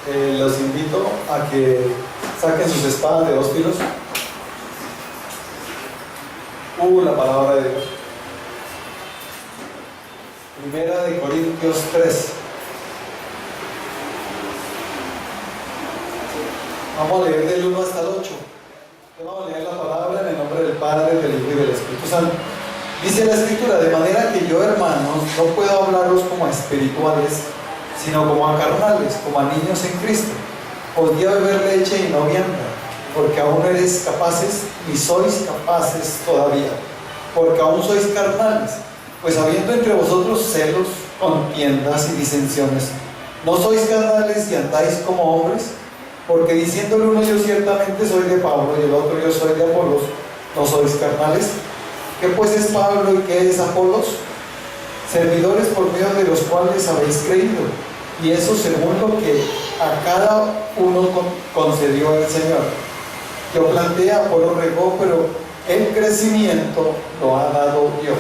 Los invito a que saquen sus espadas de 2 filos. La palabra de Dios. Primera de Corintios 3. Vamos a leer del 1 hasta el 8. Vamos a leer la palabra en el nombre del Padre, del Hijo y del Espíritu Santo. Dice la Escritura: de manera que yo, hermanos, no puedo hablaros como a espirituales, sino como a carnales, como a niños en Cristo. Os di a beber leche y no vianda, porque aún no eres capaces, ni sois capaces todavía, porque aún sois carnales. Pues habiendo entre vosotros celos, contiendas y disensiones, ¿no sois carnales y andáis como hombres? Porque diciendo el uno: yo ciertamente soy de Pablo, y el otro: yo soy de Apolos, ¿no sois carnales? ¿Qué pues es Pablo y qué es Apolos? Servidores por medio de los cuales habéis creído, y eso según lo que a cada uno concedió el Señor. Yo planté, Apolo regó, pero el crecimiento lo ha dado Dios.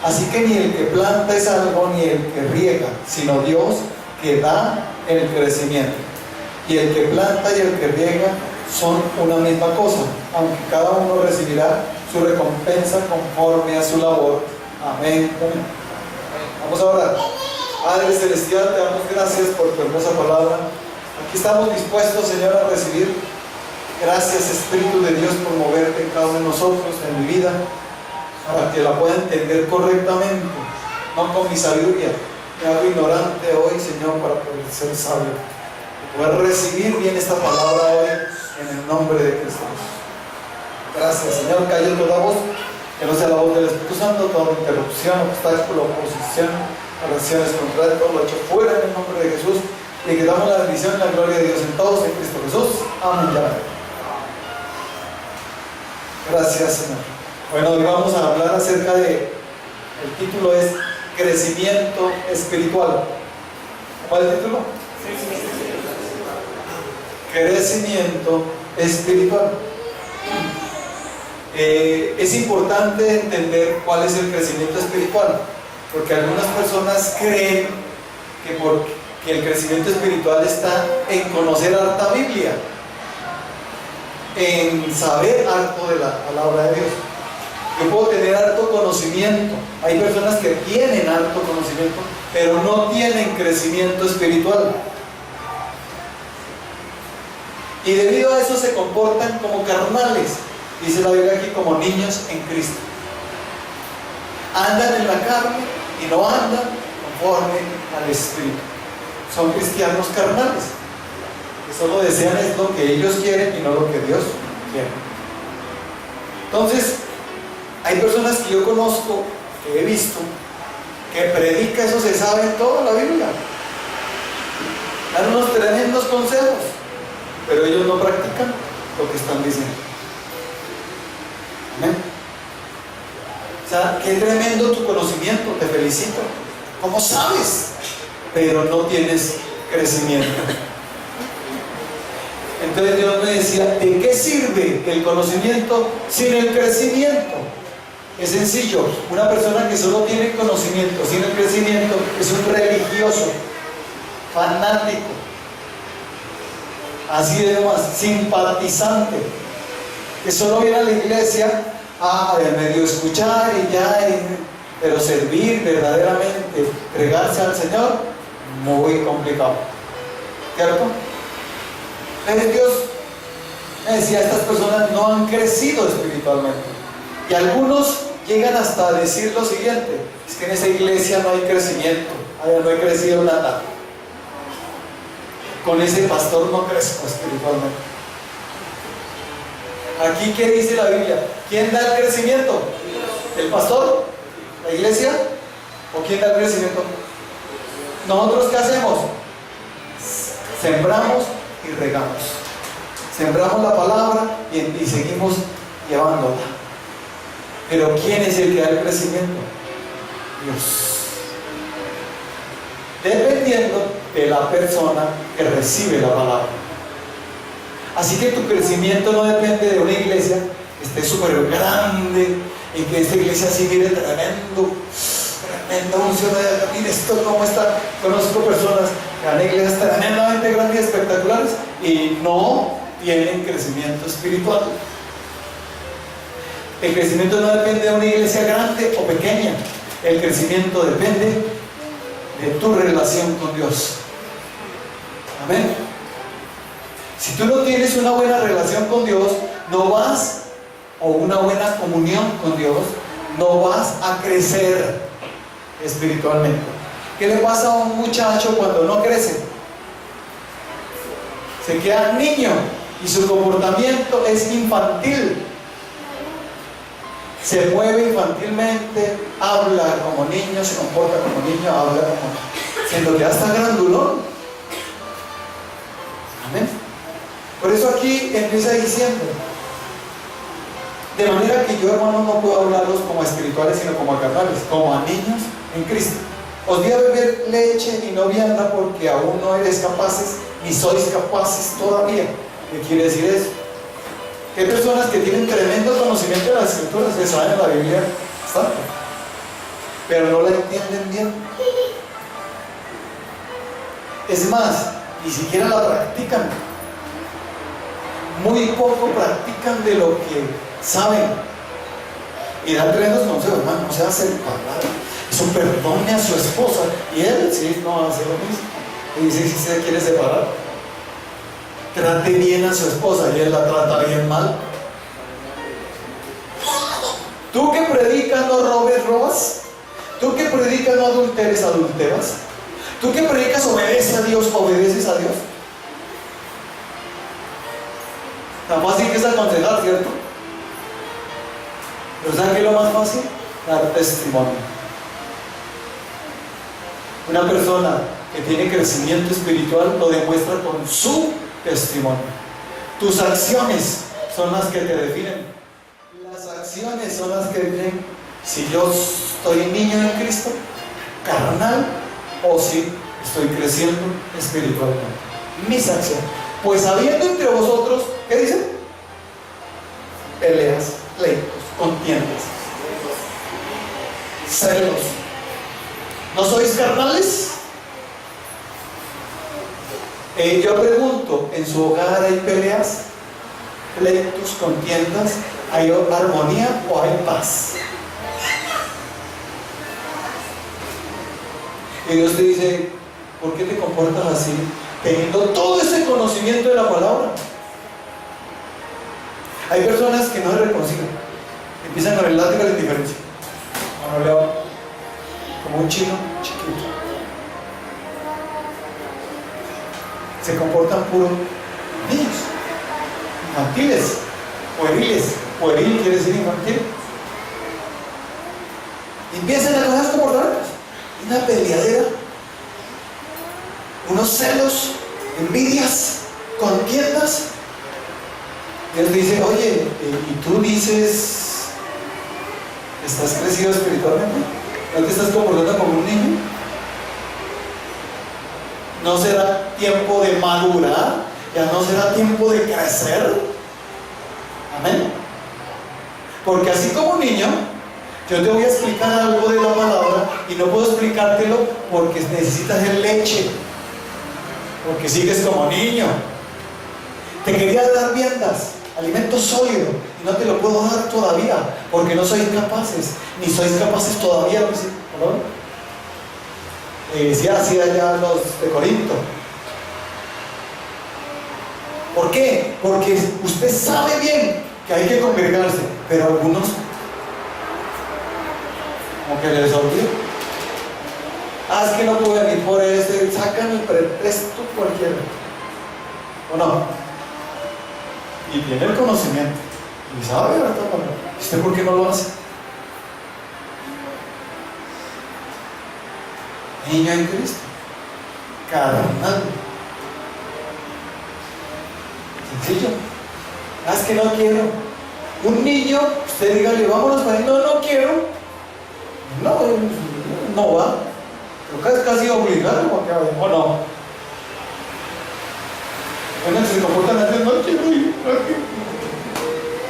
Así que ni el que planta es algo, ni el que riega, sino Dios que da el crecimiento. Y el que planta y el que riega son una misma cosa, aunque cada uno recibirá su recompensa conforme a su labor. Amén. Amén. Vamos a orar. Padre Celestial, te damos gracias por tu hermosa palabra. Aquí estamos dispuestos, Señor, a recibir. Gracias, Espíritu de Dios, por moverte en cada uno de nosotros, en mi vida, para que la pueda entender correctamente, no con mi sabiduría. Me hago ignorante hoy, Señor, para poder ser sabio, poder recibir bien esta palabra hoy, en el nombre de Cristo. Gracias, Señor. Calla toda voz, que no sea la voz del Espíritu Santo, toda interrupción, obstáculo, oposición, oraciones contrarias, todo lo hecho fuera en el nombre de Jesús, y que damos la bendición y la gloria de Dios en todos, en Cristo Jesús. Amén. Gracias, Señor. Bueno, hoy vamos a hablar acerca de, el título es Crecimiento Espiritual. ¿Cuál es el título? Crecimiento Espiritual. Es importante entender cuál es el crecimiento espiritual, porque algunas personas creen que el crecimiento espiritual está en conocer harta Biblia, en saber harto de la palabra de Dios. Yo puedo tener harto conocimiento. Hay personas que tienen harto conocimiento, pero no tienen crecimiento espiritual. Y debido a eso se comportan como carnales. Dice la Biblia aquí: como niños en Cristo. Andan en la carne y no andan conforme al Espíritu. Son cristianos carnales, que solo desean es lo que ellos quieren y no lo que Dios quiere. Entonces, hay personas que yo conozco, que he visto, que predica, eso se sabe en toda la Biblia. Dan unos tremendos consejos, pero ellos no practican lo que están diciendo. Amén. O sea, qué tremendo tu conocimiento, te felicito. ¿Cómo sabes? Pero no tienes crecimiento. Entonces Dios me decía: ¿de qué sirve el conocimiento sin el crecimiento? Es sencillo. Una persona que solo tiene conocimiento sin el crecimiento es un religioso, fanático, así de más, simpatizante, que solo viene a la iglesia a medio escuchar y ya, pero servir verdaderamente, entregarse al Señor, muy complicado, ¿cierto? Pero Dios me decía: estas personas no han crecido espiritualmente. Y algunos llegan hasta a decir lo siguiente: es que en esa iglesia no hay crecimiento, no he crecido nada, con ese pastor no crezco espiritualmente. Aquí, ¿qué dice la Biblia? ¿Quién da el crecimiento? ¿El pastor? ¿La iglesia? ¿O quién da el crecimiento? ¿Nosotros qué hacemos? Sembramos y regamos. Sembramos la palabra y seguimos llevándola. Pero ¿quién es el que da el crecimiento? Dios. Dependiendo de la persona que recibe la palabra. Así que tu crecimiento no depende de una iglesia que esté súper grande y que esta iglesia sí mire tremendo unción. Mire esto cómo está. Conozco personas Van a iglesias tremendamente grandes y espectaculares y no tienen crecimiento espiritual. El crecimiento no depende de una iglesia grande o pequeña. El crecimiento depende de tu relación con Dios. Amén. Si tú no tienes una buena relación con Dios, no vas, o una buena comunión con Dios, no vas a crecer espiritualmente. ¿Qué le pasa a un muchacho cuando no crece? Se queda niño y su comportamiento es infantil. Se mueve infantilmente, habla como niño, se comporta como niño, habla como... siendo que ya está grandulón. Amén. Por eso aquí empieza diciendo, de manera que yo, hermanos, no puedo hablarlos como a espirituales, sino como a carnales, como a niños en Cristo. Os di a beber leche y no vianda porque aún no eres capaces, ni sois capaces todavía. ¿Qué quiere decir eso? Que hay personas que tienen tremendo conocimiento de las escrituras, que saben la Biblia santa, pero no la entienden bien. Es más, ni siquiera la practican. Muy poco practican de lo que saben. Y dan tremendos consejos, hermano, no se hace el palabra. Eso perdone a su esposa. Y él, sí, no hace lo mismo. Y dice, si se quiere separar, trate bien a su esposa y él la trata bien mal. Tú que predicas no robes, robas. Tú que predicas no adulteres, adulteras. Tú que predicas obedece a Dios, obedeces a Dios. Tan fácil que es aconsejar, ¿cierto? Pero ¿saben qué es lo más fácil? Dar testimonio. Una persona que tiene crecimiento espiritual lo demuestra con su testimonio. Tus acciones son las que te definen. Las acciones son las que definen si yo estoy niño en Cristo, carnal, o si estoy creciendo espiritualmente. Mis acciones. Pues habiendo entre vosotros, ¿qué dice? Peleas, pleitos, contiendas, celos. ¿No sois carnales? Yo pregunto, ¿en su hogar hay peleas, pleitos, contiendas? ¿Hay armonía o hay paz? Y Dios te dice, ¿por qué te comportas así? Teniendo todo ese conocimiento de la palabra. Hay personas que no se reconcilian, empiezan con el látigo de la indiferencia. Bueno, leo como un chino chiquito. Se comportan puros niños, infantiles, pueriles. Pueril quiere decir infantil. Y empiezan a cosas comportamientos. Una peleadera, unos celos, envidias, contiendas. Dios dice, oye, ¿y tú dices que estás crecido espiritualmente? ¿No te estás comportando como un niño? ¿No será tiempo de madurar? ¿Ya no será tiempo de crecer? Amén. Porque así como un niño, yo te voy a explicar algo de la palabra y no puedo explicártelo porque necesitas el leche, porque sigues como niño. Te quería dar viandas, alimento sólido, y no te lo puedo dar todavía porque no sois capaces, ni sois capaces todavía. Decía así allá los de Corinto. ¿Por qué? Porque usted sabe bien que hay que congregarse, pero algunos como que les olvida. Es que no pude venir por eso, sacan el pretexto cualquiera. ¿O no? Y tiene el conocimiento y sabe, ¿verdad? ¿Usted por qué no lo hace? Niño en Cristo, carnal. Sencillo. Es que no quiero. Un niño, usted dígale, vámonos para ahí. No, no quiero. No va. Creo que es casi obligado porque o no. Bueno, se comportan así, no quiero ir.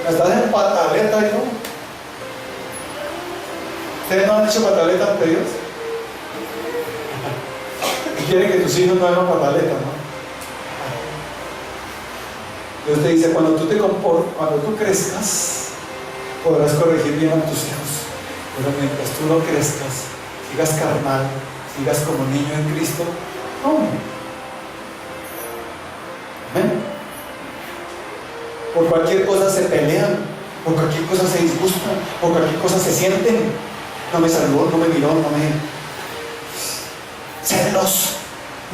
Estás en pataleta y no. ¿Ustedes no han hecho pataleta ante Dios? quiere que tus hijos no hagan pataleta, ¿no? Dios te dice, cuando tú crezcas, podrás corregir bien a tus hijos. Pero mientras tú no crezcas, sigas carnal, sigas como niño en Cristo, no. Amén. Por cualquier cosa se pelean, por cualquier cosa se disgustan, por cualquier cosa se sienten. No me saludó, no me miró, no me... Celos.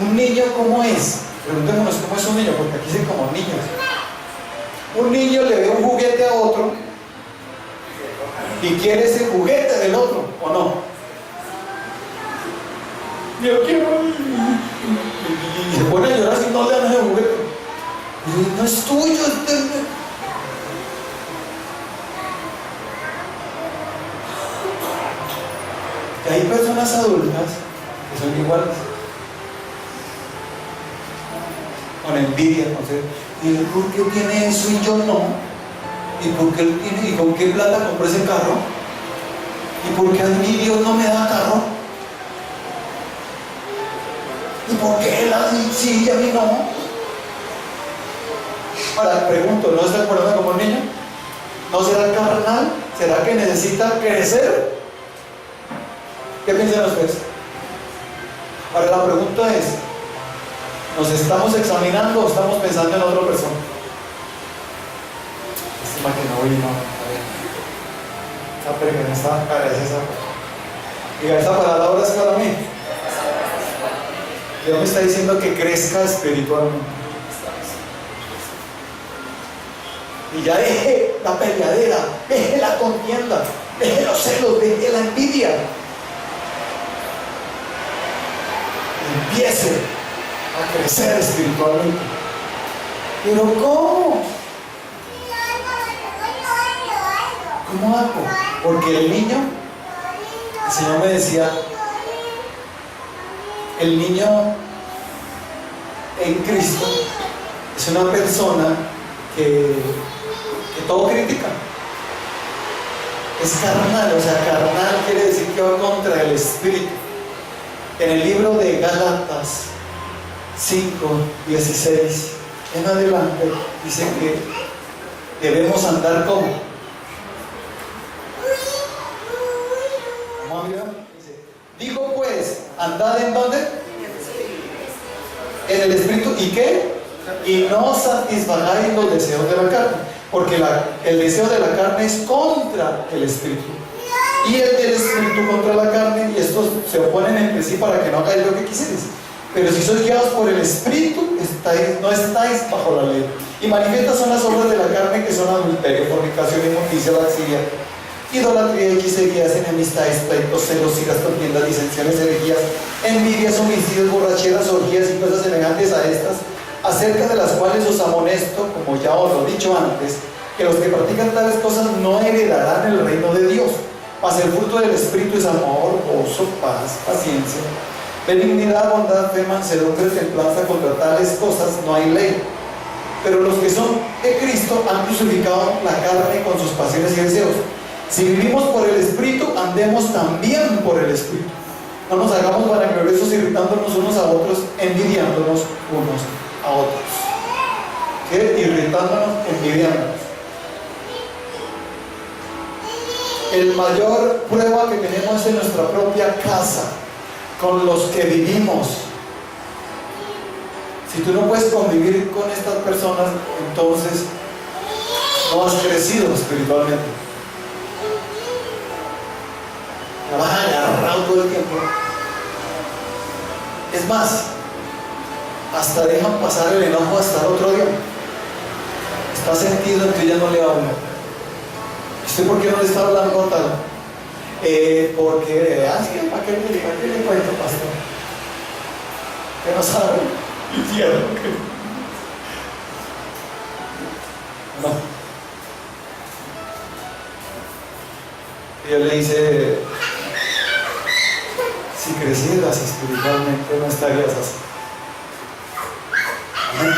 ¿Un niño cómo es? Preguntémonos cómo es un niño, porque aquí dicen como niños. Un niño le ve un juguete a otro y quiere ese juguete del otro, ¿o no? Yo quiero. Y se pone a llorar si no le dan ese juguete. Y no es tuyo, es de... Y hay personas adultas que son iguales. Con envidia, no sé. ¿Y por qué tiene eso y yo no? ¿Y por qué él tiene? ¿Y con qué plata compró ese carro? ¿Y por qué a mí Dios no me da carro? ¿Y por qué él sí y a mí no? Ahora pregunto, ¿no está acordando como un niño? ¿No será carnal? ¿Será que necesita crecer? ¿Qué piensan ustedes? Ahora la pregunta es, ¿nos estamos examinando o estamos pensando en otra persona? Estima que no vino. Esa pregunta está parece esa. Diga, esa palabra ahora es para mí. Dios me está diciendo que crezca espiritualmente. Y ya deje la peleadera, deje la contienda, deje los celos, deje la envidia. Empiece a crecer espiritualmente. ¿Pero cómo? ¿Cómo hago? Porque el niño, el Señor me decía, el niño en Cristo es una persona que todo critica. Es carnal, o sea, carnal quiere decir que va contra el espíritu. En el libro de Gálatas 5:16 en adelante dice que debemos andar como. Vamos a mirar. Dice, digo pues, andad en dónde? En el espíritu. ¿Y qué? Y no satisfagáis los deseos de la carne, porque el deseo de la carne es contra el espíritu, y el del espíritu contra la carne, y estos se oponen entre sí para que no hagáis lo que quisierais. Pero si sois guiados por el espíritu, no estáis bajo la ley. Y manifiestas son las obras de la carne, que son adulterio, fornicación, inmundicia, lascivia, idolatría, hechicerías, enemistades, pleitos, celos, iras, contiendas, disensiones, herejías, envidias, homicidios, borracheras, orgías y cosas semejantes a estas, acerca de las cuales os amonesto, como ya os lo he dicho antes, que los que practican tales cosas no heredarán el reino de Dios. Mas el fruto del Espíritu es amor, gozo, paz, paciencia, benignidad, bondad, fe, mansedumbre, templanza. Contra tales cosas no hay ley. Pero los que son de Cristo han crucificado la carne con sus pasiones y deseos. Si vivimos por el Espíritu, andemos también por el Espíritu. No nos hagamos vanagloriosos, irritándonos unos a otros, envidiándonos unos a otros. ¿Qué? Irritándonos, envidiándonos. El mayor prueba que tenemos es en nuestra propia casa, con los que vivimos. Si tú no puedes convivir con estas personas, entonces no has crecido espiritualmente. Te vas agarrado todo el tiempo. Es más, hasta dejan pasar el enojo hasta el otro día. Está sentido en que ya no le habla. ¿Usted por qué no le está hablando tal? Porque, ¿para qué le cuento, pastor? Que no sabe. Infierno. No. Y él le dice, si crecieras espiritualmente no estarías así. Amén.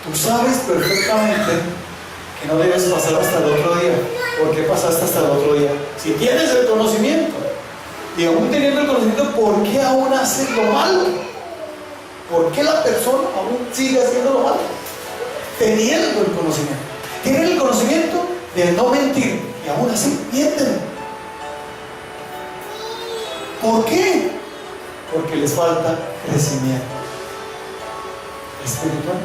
Tú sabes perfectamente que no debes pasar hasta el otro día. ¿por qué pasaste hasta el otro día? Si tienes el conocimiento, y aún teniendo el conocimiento, ¿por qué aún haces lo malo? ¿Por qué la persona aún sigue haciendo lo malo? Teniendo el conocimiento. Tienen el conocimiento de no mentir, y aún así mienten. ¿Por qué? Porque les falta crecimiento espiritual.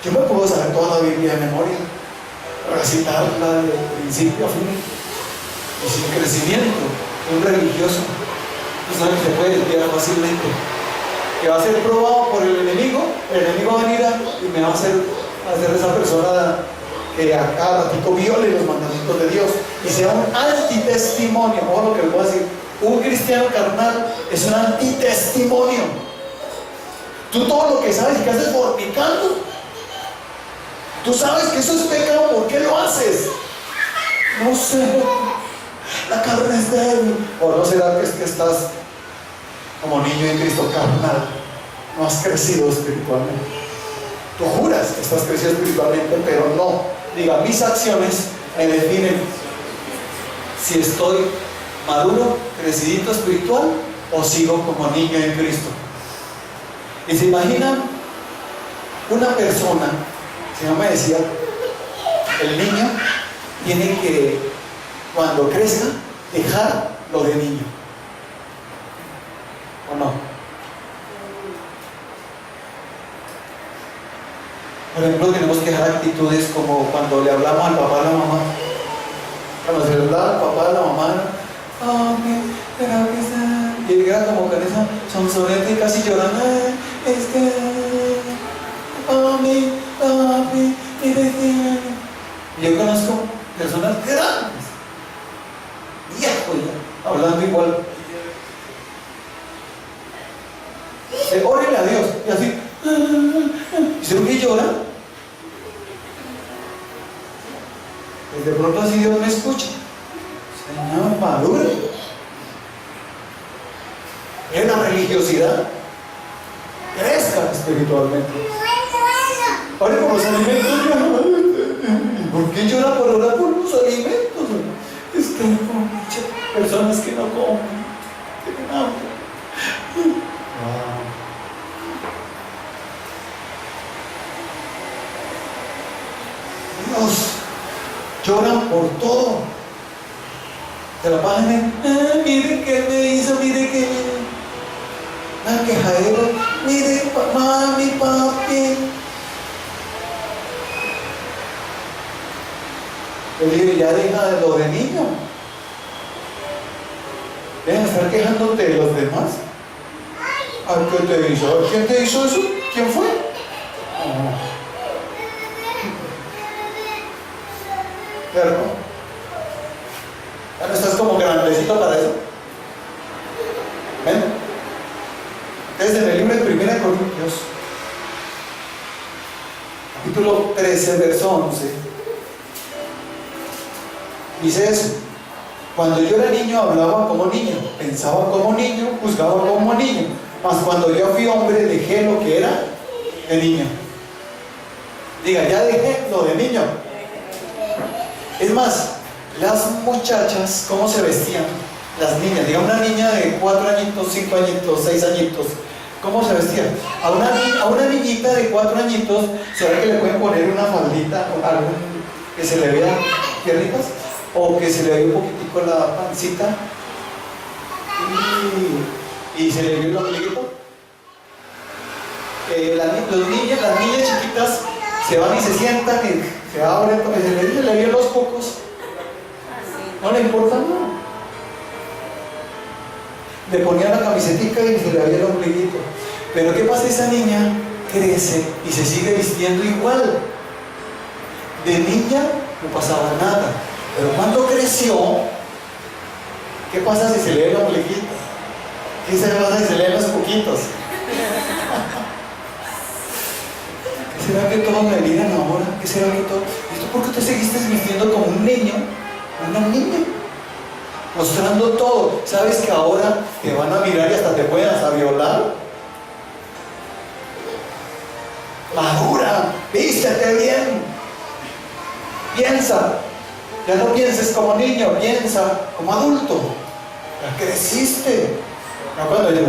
Yo me puedo saber toda la Biblia de memoria, recitarla de principio a fin, y sin crecimiento, un religioso, tú sabes que se puede desviar fácilmente, que va a ser probado por el enemigo va a venir y me va a hacer esa persona que a cada ratito viole los mandamientos de Dios y sea un antitestimonio. O lo que les voy a decir, un cristiano carnal es un antitestimonio. Tú todo lo que sabes y que haces fornicando, tú sabes que eso es pecado, ¿por qué lo haces? No sé, la carne es débil. ¿O no será que es que estás como niño en Cristo carnal? No has crecido espiritualmente. Tú juras que estás crecido espiritualmente, pero no. Diga, mis acciones me definen si estoy maduro, crecidito espiritual, o sigo como niño en Cristo. Y se imaginan una persona, si no me decía, el niño tiene que, cuando crezca, dejar lo de niño, ¿o no? Por ejemplo, tenemos que dejar actitudes como cuando le hablamos al papá a la mamá. Cuando se le hablaba al papá a la mamá, y él era como con esa sonsonete y casi llorando, papi, y yo conozco personas grandes, viejos ya, hablando igual. Órale a Dios, y así, y se ve que llora. Y de pronto así Dios me escucha. Señor, madure. Es la religiosidad. Crezca espiritualmente. Ahora por los alimentos, ¿por qué llora por orar por los alimentos? Es que hay muchas personas que no comen, tienen hambre. Dios, lloran por todo. Se la pasan mire que me hizo, mire que una quejadera, mire mami, papi. Yo digo, ya deja de lo de niño. Deja de estar quejándote de los demás. ¿A qué te hizo? ¿Quién te hizo eso? ¿Quién fue? ¿Cierto? Ya no estás como grandecito para eso. ¿Ven? Entonces en el libro de 1 Corintios, capítulo 13, verso 11, dice eso. Cuando yo era niño hablaba como niño, pensaba como niño, juzgaba como niño. Mas cuando yo fui hombre dejé lo que era de niño. Diga, ya dejé lo de niño. Es más, las muchachas, ¿cómo se vestían? Las niñas, diga una niña de 4 añitos, 5 añitos, 6 añitos, ¿cómo se vestían? A una niñita de 4 añitos, ¿será que le pueden poner una faldita o algo que se le vea piernitas? O que se le vea un poquitico la pancita y se le ve el ombliguito. Las niñas chiquitas se van y se sientan y se abren, se le ven los cocos. No le importa nada. Le ponían la camisetica y se le veía el ombliguito. Pero ¿qué pasa? Esa niña crece y se sigue vistiendo igual. De niña no pasaba nada. Pero cuando creció, ¿qué pasa si se le ve el ombliguito? ¿Qué se pasa si se le ven los coquitos? ¿Qué será que todos me miran ahora? ¿Qué será que todo? ¿Esto por qué te seguiste vistiendo como un niño? Una niña. Mostrando todo. ¿Sabes que ahora te van a mirar y hasta te pueden hasta violar? Madura, vístete bien. Piensa. Ya no pienses como niño, piensa como adulto. Ya creciste. Ya cuando yo,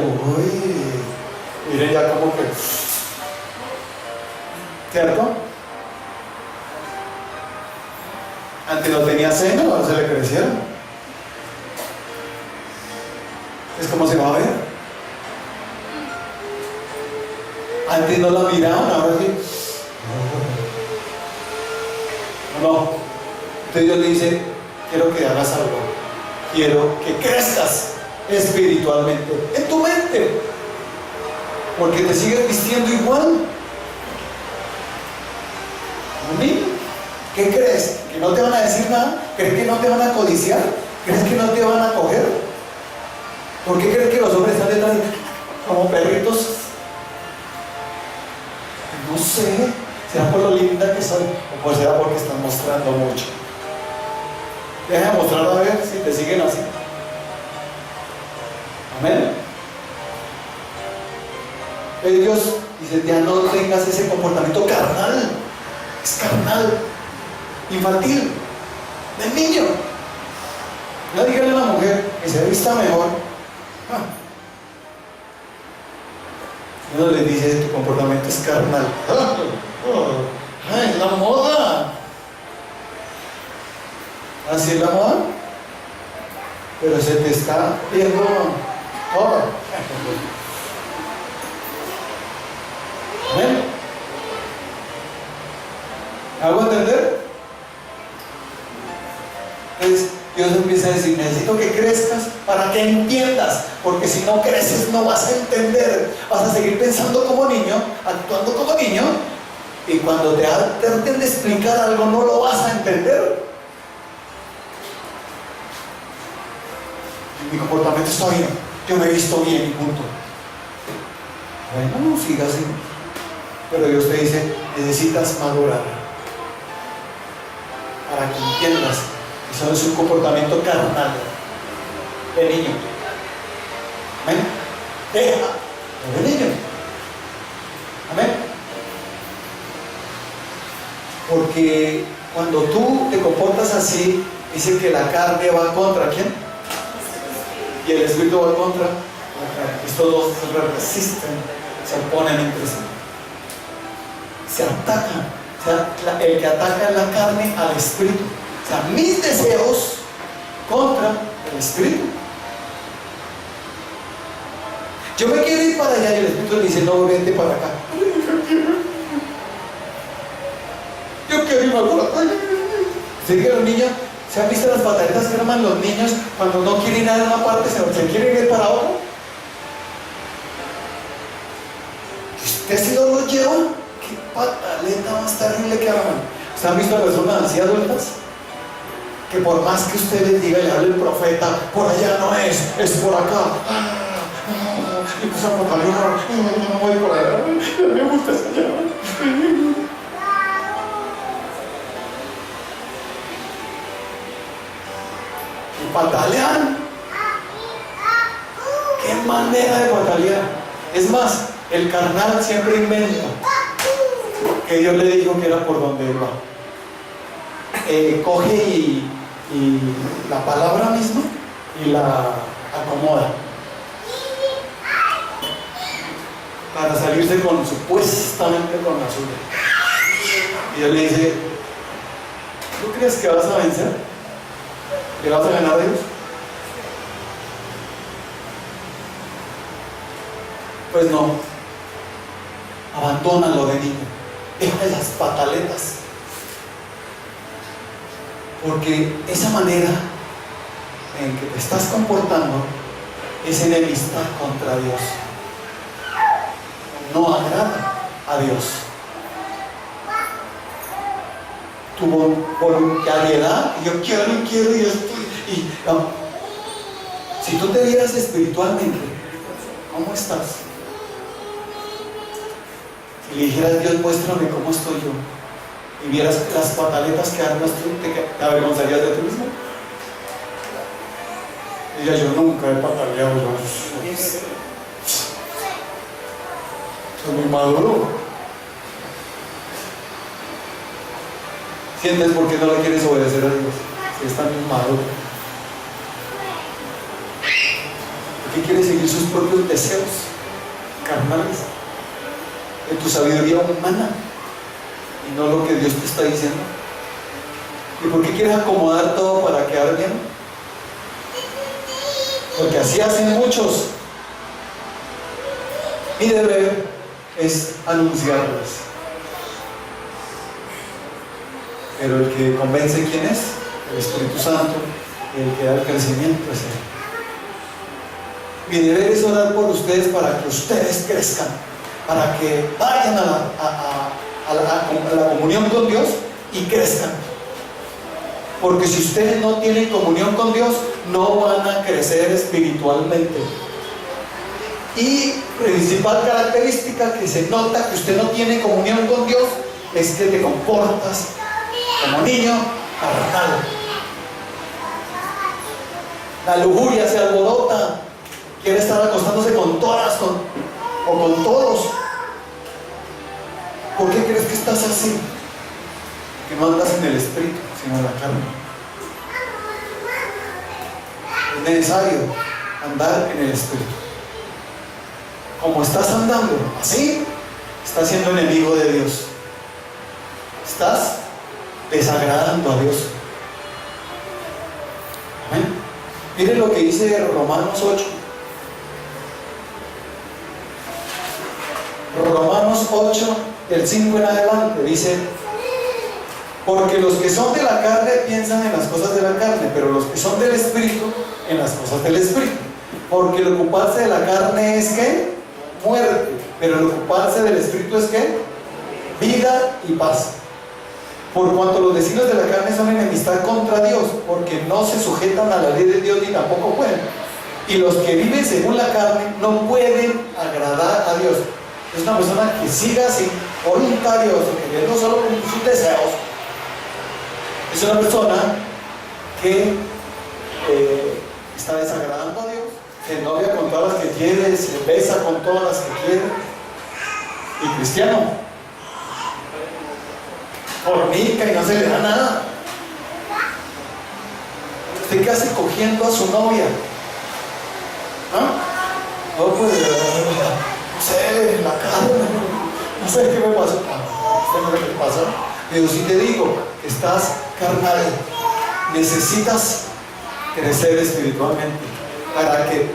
mire ya como que, ¿cierto? Antes no tenía seno, ahora se le crecieron. Es como se va a ver. Antes no la miraban, ahora sí. No. Entonces Dios le dice, quiero que hagas algo. Quiero que crezcas espiritualmente en tu mente. Porque te sigues vistiendo igual. ¿Amén? ¿Qué crees? ¿Que no te van a decir nada? ¿Crees que no te van a codiciar? ¿Crees que no te van a coger? ¿Por qué crees que los hombres están detrás como perritos? No sé, será por lo linda que soy o pues será porque están mostrando mucho. Deja de mostrar a ver si te siguen así. Amén. Dios dice, ya no tengas ese comportamiento carnal. Es carnal, infantil, del niño. No dígale a la mujer que se vista mejor. Uno le dice, tu comportamiento es carnal. ¡Ay, la moda! ¿Así es la moda? Pero se te está viendo todo. ¿Ven? ¿Hago entender? Entonces Dios empieza a decir, necesito que crezcas para que entiendas, porque si no creces no vas a entender, vas a seguir pensando como niño, actuando como niño, y cuando te traten de explicar algo no lo vas a entender. Mi comportamiento está bien, yo me he visto bien y punto. Bueno, siga así. Pero Dios te dice, necesitas madurar para que entiendas. Eso es un comportamiento carnal de niño. Amén. De niño. Amén. Porque cuando tú te comportas así, dice que la carne va contra ¿quién? Y el espíritu va contra la carne. Estos dos se resisten, se oponen entre sí. Se atacan. O sea, el que ataca es la carne al espíritu. O sea, mis deseos contra el espíritu. Yo me quiero ir para allá y el espíritu le dice, no, vente para acá. Yo quiero ir para acá. ¿Sí que los niños, se han visto las pataletas que arman los niños cuando no quieren ir a una parte, se quieren ir para otra? ¿Usted si no lo lleva? ¿Qué pataleta más terrible que arman? ¿Ustedes han visto a personas así adultas? Que por más que usted les diga y le hable el profeta, por allá no es por acá. Y pues a patalear, no voy por allá, me gusta esa allá. Y patalean. ¿Qué manera de patalear? Es más, el carnal siempre inventa que Dios le dijo que era por donde él va. Coge y la palabra misma y la acomoda para salirse supuestamente con la suya. Y Dios le dice, ¿tú crees que vas a vencer? ¿Que vas a ganar a Dios? Pues no. Abandónalo de niño. Déjale las pataletas. Porque esa manera en que te estás comportando es enemistad contra Dios. No agrada a Dios. Tu voluntariedad, yo quiero y estoy. No. Si tú te vieras espiritualmente, ¿cómo estás? Si le dijeras, Dios, muéstrame cómo estoy yo, y vieras las pataletas que armas tú, ¿te avergonzarías de ti mismo? Diría, yo nunca he pataleado, soy muy maduro. ¿Sientes por qué no le quieres obedecer a Dios? Si es tan maduro. ¿Por qué quieres seguir sus propios deseos carnales? De tu sabiduría humana y no lo que Dios te está diciendo. ¿Y por qué quieres acomodar todo para quedar bien? Porque así hacen muchos. Mi deber es anunciarles. Pero el que convence, ¿quién es? El Espíritu Santo. Y el que da el crecimiento es Él. Mi deber es orar por ustedes para que ustedes crezcan, para que vayan a la comunión con Dios y crezcan. Porque si ustedes no tienen comunión con Dios, no van a crecer espiritualmente. Y principal característica que se nota que usted no tiene comunión con Dios es que te comportas como niño carnal. La lujuria se alborota, quiere estar acostándose con todas o con todos. ¿Por qué crees que estás así? Que no andas en el espíritu, sino en la carne. Es necesario andar en el espíritu. Como estás andando así, estás siendo enemigo de Dios. Estás desagradando a Dios. Amén. Miren lo que dice Romanos 8. Romanos 8, del 5 en adelante, dice: porque los que son de la carne piensan en las cosas de la carne, pero los que son del Espíritu, en las cosas del Espíritu. Porque el ocuparse de la carne es ¿qué? Muerte, pero el ocuparse del Espíritu es ¿qué? Vida y paz. Por cuanto los designios de la carne son enemistad contra Dios, porque no se sujetan a la ley de Dios ni tampoco pueden. Y los que viven según la carne no pueden agradar a Dios. Es una persona que siga sin voluntarios, queriendo solo cumplir sus deseos. Es una persona que está desagradando a Dios, se novia con todas las que quiere, se besa con todas las que quiere. Y cristiano, fornica y no se le da nada. Usted casi cogiendo a su novia. ¿Ah? No, pues, no sé, la carne, no sé qué me pasó. No sé qué me pasa. Pero si te digo que estás carnal, necesitas crecer espiritualmente para que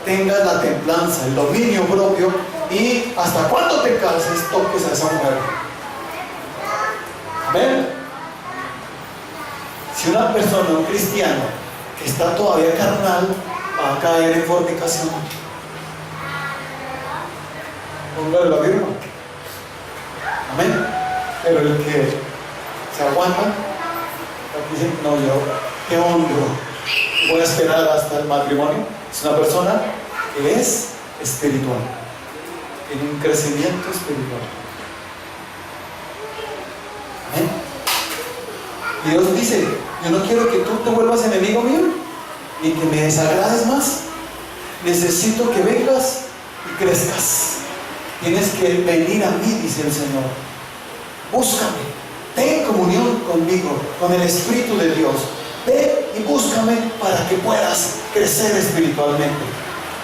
tengas la templanza, el dominio propio y hasta cuando te canses toques a esa mujer. ¿Ven? Si una persona, un cristiano que está todavía carnal, va a caer en fornicación. Póngale la firma. Amén. Pero el que se aguanta, aquí dice: no, yo te honro, voy a esperar hasta el matrimonio. Es una persona que es espiritual, tiene un crecimiento espiritual. Amén. Y Dios dice: yo no quiero que tú te vuelvas enemigo mío y que me desagrades más. Necesito que vengas y crezcas. Tienes que venir a mí, dice el Señor. Búscame, ten comunión conmigo, con el Espíritu de Dios. Ven y búscame para que puedas crecer espiritualmente.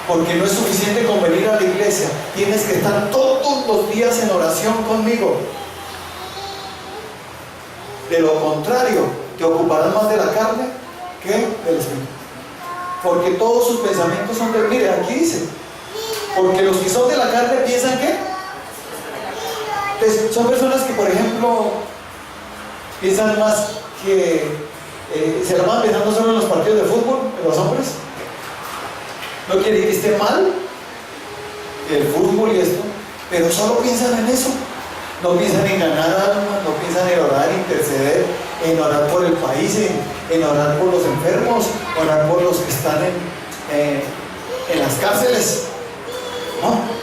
Porque no es suficiente con venir a la iglesia, tienes que estar todos los días en oración conmigo. De lo contrario, te ocuparás más de la carne que del Espíritu. Porque todos sus pensamientos son de... Mire, aquí dice: porque los que son de la carne piensan que... Entonces, son personas que, por ejemplo, piensan más que se la van pensando solo en los partidos de fútbol, en los hombres. No quiere que esté mal el fútbol y esto, pero solo piensan en eso. No piensan en ganar almas, no piensan en orar, interceder, en orar por el país, en orar por los enfermos, orar por los que están en las cárceles. ¿No?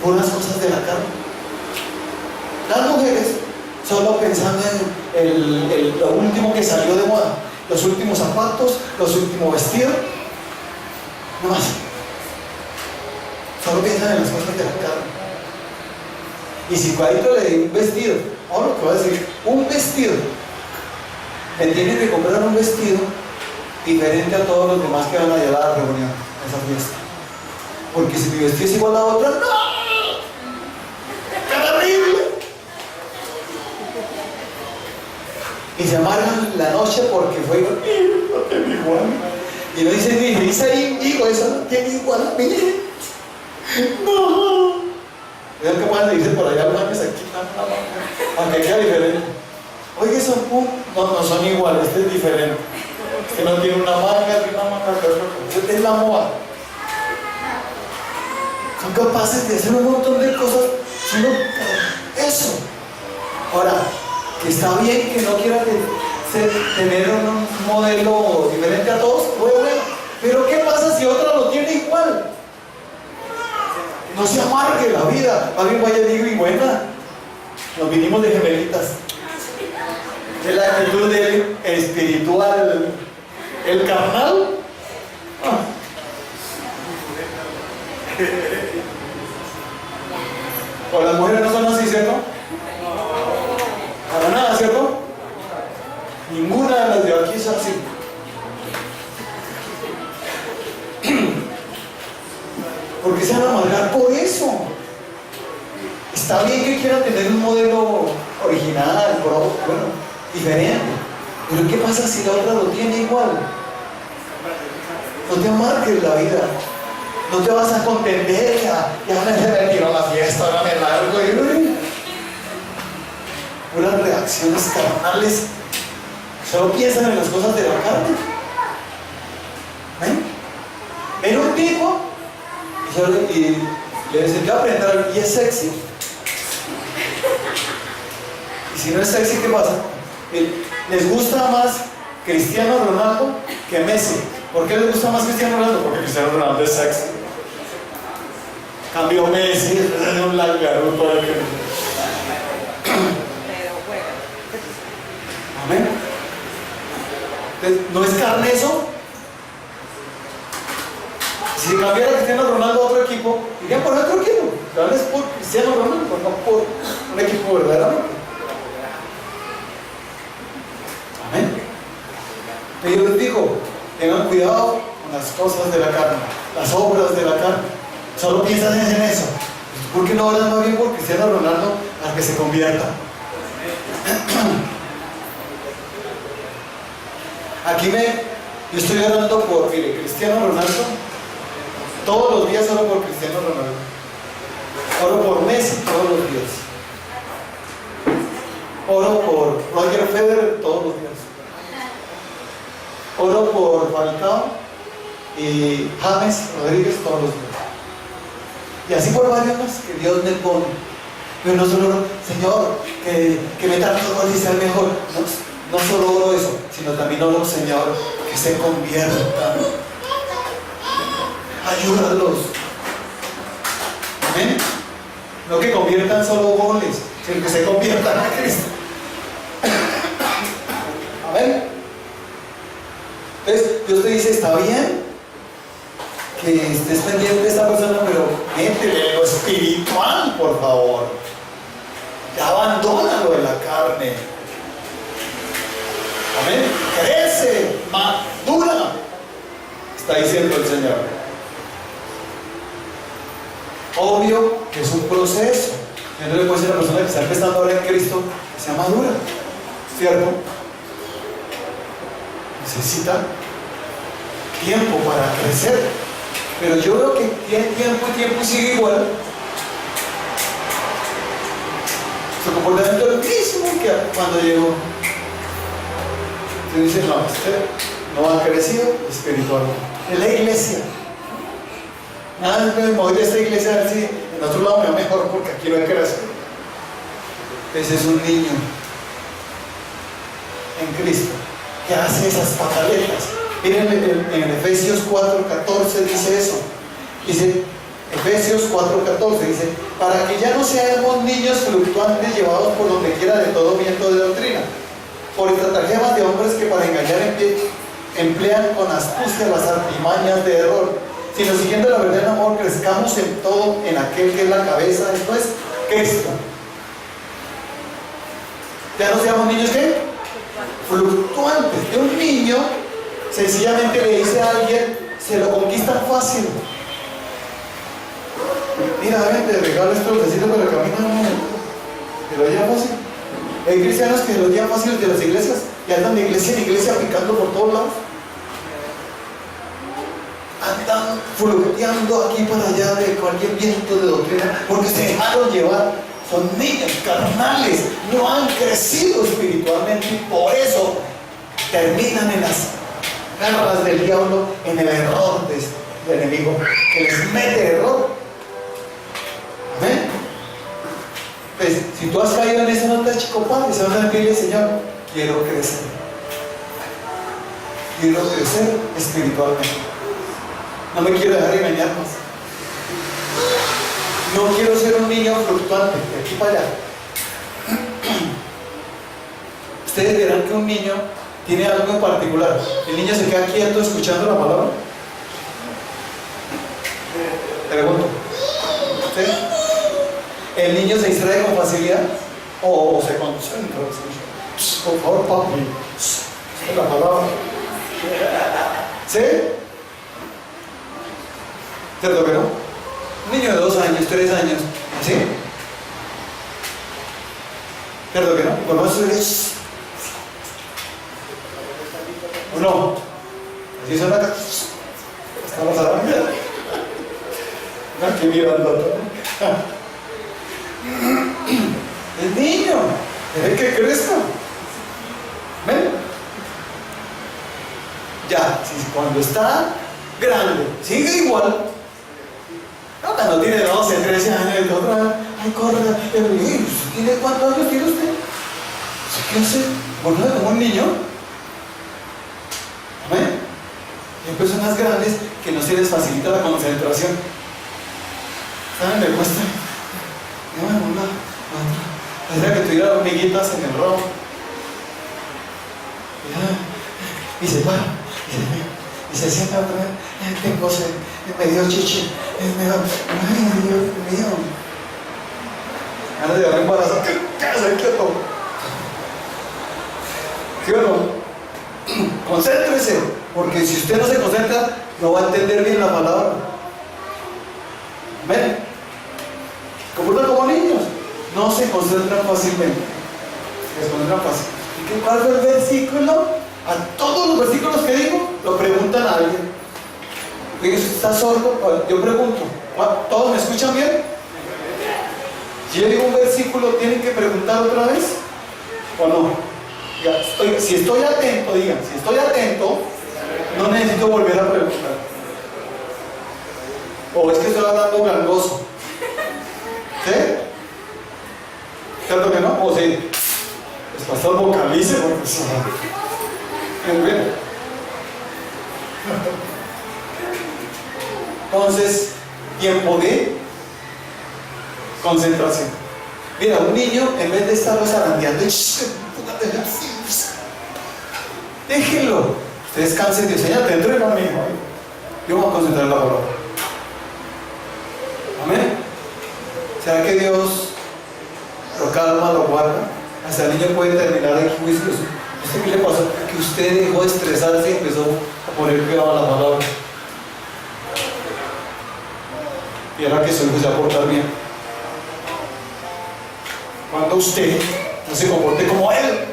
Puras cosas de la carne. Las mujeres solo pensando en lo último que salió de moda, los últimos zapatos, los últimos vestidos, no más. Solo piensan en las cosas de la carne. Y si Cuadrito le dio un vestido ahora lo que voy a decir, un vestido. Me tienen que comprar un vestido diferente a todos los demás que van a llevar a la reunión, a esa fiesta. Porque si mi vestido es igual a otra, ¡no! ¡Qué terrible! Y se amargan la noche porque fue no tiene igual. Y lo dicen, dice ahí, hijo, eso no tiene igual a mí. No. Es que pueden decir por allá los años aquí, aunque queda diferente. Oye, son no son iguales, este es diferente. Este no tiene una manga, tiene una manga, esta es la moda. Son capaces de hacer un montón de cosas solo por eso. Ahora, que está bien que no quieran tener un modelo diferente a todos, bueno, pero ¿qué pasa si otra lo tiene igual? No se amargue la vida, alguien vaya y diga, y buena, nos vinimos de gemelitas. Es la actitud del espiritual, el carnal. O las mujeres no son así, ¿cierto? Para nada, ¿cierto? Ninguna de las de aquí es así. ¿Por qué se van a amargar por eso? Está bien que quieran tener un modelo original, bueno, diferente. Pero ¿qué pasa si la otra lo tiene igual? No te amargues la vida. No te vas a contender, ya me tiró la fiesta, ahora me largo. Puras reacciones carnales. Solo piensan en las cosas de la carne. Ven un tipo y le dicen, te va a aprender y es sexy. Y si no es sexy, ¿qué pasa? Les gusta más Cristiano Ronaldo que Messi. ¿Por qué les gusta más Cristiano Ronaldo? Porque Cristiano Ronaldo es sexy. Cambio Messi, es un largaruto. Amén. Entonces, ¿no es carne eso? Si se cambiara Cristiano Ronaldo a otro equipo, irían por otro equipo. Tal vez por Cristiano Ronaldo, no por un equipo verdaderamente. Amén. Pero yo les digo, tengan cuidado con las cosas de la carne, las obras de la carne. Solo piensan en eso. ¿Por qué no oran más bien por Cristiano Ronaldo al que se convierta? Aquí yo estoy orando por, mire, Cristiano Ronaldo. Todos los días oro por Cristiano Ronaldo. Oro por Messi todos los días. Oro por Roger Federer todos los días. Oro por Falcao y James Rodríguez todos los días. Y así por varios más que Dios me pone. Pero no solo oro, Señor, que me trate mejor y sea el mejor. No solo oro eso, sino también oro, Señor, que se conviertan. Ayúdalos. Amén. No que conviertan solo goles, sino que se conviertan a Cristo. Amén. Entonces, Dios te dice, está bien que estés pendiente de esta persona, pero métele lo espiritual, por favor. Ya abandona lo de la carne. Amén. Crece, madura, está diciendo el Señor. Obvio que es un proceso. Yo no le puedo decir a la persona que está empezando ahora en Cristo que sea madura, ¿cierto? Necesita tiempo para crecer. Pero yo veo que tiene tiempo y sigue igual. Su comportamiento es el mismo que cuando llegó. Usted dice, no, usted no ha crecido espiritualmente. Es la iglesia. Nada, me voy de esta iglesia a ver si en otro lado me va mejor porque aquí no hay crecido. Ese es un niño en Cristo que hace esas pataletas. Miren en Efesios 4:14 dice eso. Dice, Efesios 4:14 dice, para que ya no seamos niños fluctuantes llevados por donde quiera de todo viento de doctrina, por estratagemas de hombres que para engañar emplean con astucia las artimañas de error, sino siguiendo la verdad en amor, crezcamos en todo en aquel que es la cabeza, esto es Cristo. Ya no se llaman niños, ¿qué? Fluctuantes. Que un niño sencillamente le dice a alguien, se lo conquistan fácil. Mira, ven, te regalo esto dulcecito para caminar un momento. Te lo llevan fácil. Hay cristianos que se lo llevan fácil de las iglesias y andan de iglesia en iglesia picando por todos lados. Andan fluctuando aquí para allá de cualquier viento de doctrina porque se dejaron llevar. Son niños carnales, no han crecido espiritualmente y por eso terminan en las garras del diablo, en el error del enemigo que les mete error. ¿Amén? Pues, si tú has caído en esa nota, chico padre, se van a pedirle, Señor, quiero crecer espiritualmente. No me quiero dejar engañar más. No quiero ser un niño fluctuante, de aquí para allá. Ustedes verán que un niño tiene algo en particular. El niño se queda quieto escuchando la palabra. Pregunto. ¿Sí? ¿El niño se distrae con facilidad? ¿O se concentra? Por favor, papi. Es la palabra. ¿Sí? ¿Cierto que no? Un niño de 2 años, 3 años, ¿sí? ¿Cierto que no? Cuando vas a subir, ¿o no? Así son acá. Estamos hablando. Aquí mirando. El niño, deje que crezca. ¿Ven? Ya, si cuando está grande, sigue igual. No, cuando tiene 12, 13 años, el otro, ay, corre, ¿tiene cuántos años tiene usted? ¿Qué hace? ¿Volver como un niño? ¿Amén? Hay personas grandes que no se les facilita la concentración. ¿Saben? Me cuesta. Tendría que tuviera hormiguitas en el rojo. Y se para. Y se sienta otra vez. Tengo sed. Me dio chichi. Ay, Dios mío. Ganas de llevar embarazado. ¿Qué quieto? ¿Sí o no? Concéntrese. Porque si usted no se concentra, no va a entender bien la palabra. ¿Ven? Comportan como niños. No se concentran fácilmente. Se concentran fácil. ¿Y cuál fue el versículo? A todos los versículos que digo, lo preguntan a alguien. Oye, ¿está sordo? Yo pregunto. ¿Todos me escuchan bien? Si yo digo un versículo, ¿tienen que preguntar otra vez? ¿O no? Ya, si estoy atento, digan, si estoy atento, no necesito volver a preguntar. O es que estoy hablando gangoso. ¿Sí? ¿Cierto que no? O sí. El pastor vocalice porque muy bien. Entonces, tiempo de concentración. Mira, un niño, en vez de estarlo zarandeando, déjenlo. Ustedes cansen de enseñar, te entrego a mí. Yo voy a concentrar en la palabra. Amén. ¿Será que Dios lo calma, lo guarda? Hasta el niño puede terminar en juicios. ¿Qué le pasó? Que usted dejó de estresarse y empezó a poner cuidado a la palabra. Y ahora que su hijo se va a portar bien. Cuando usted no se comporte como él.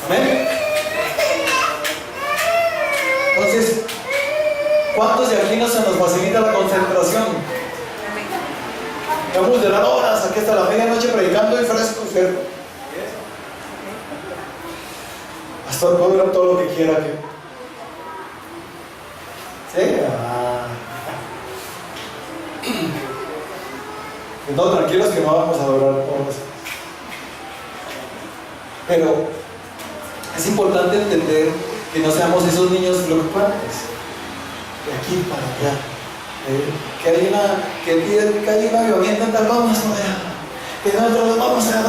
Amén. Entonces, ¿cuántos de aquí no se nos facilita la concentración? Vamos de las horas aquí hasta la medianoche predicando y fresco, ¿cierto? Pastor, puedo ver todo lo que quiera aquí. ¿Sí? No, tranquilos que no vamos a adorar todos. Pero es importante entender que no seamos esos niños fluctuantes de aquí para allá. Que hay una avivamiento en tal, vamos allá. Que nosotros vamos allá.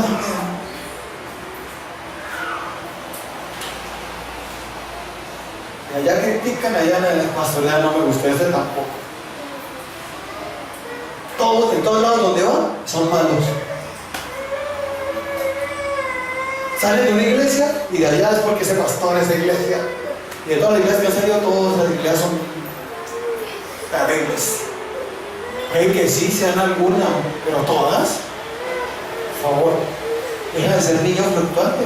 Y allá critican, allá en la pastoral no me gusta, ese tampoco. Todos, en todos lados donde van, son malos. Salen de una iglesia y de allá es porque ese pastor, esa iglesia, y de todas las iglesias que han salido, todas las iglesias son terribles. Puede que sí sean algunas, pero todas, por favor, deja de ser niño fluctuante,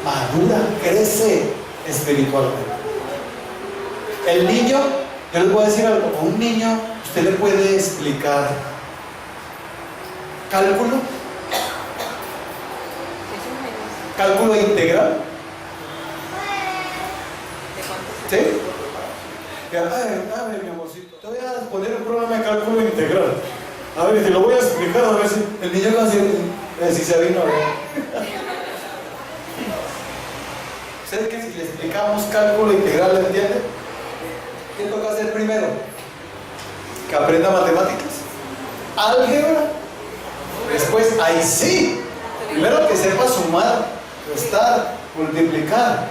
madura, crece espiritualmente. El niño, yo les voy a decir algo, a un niño usted le puede explicar cálculo integral. ¿Sí? A ver, mi amorcito, te voy a poner un programa de cálculo integral. A ver, te lo voy a explicar, a ver si el niño si se vino a ver. ¿Ustedes que si le explicamos cálculo integral, ¿le entiende? ¿Qué toca hacer primero? Que aprenda matemáticas, álgebra. Después, ahí sí, primero que sepa sumar, restar, multiplicar.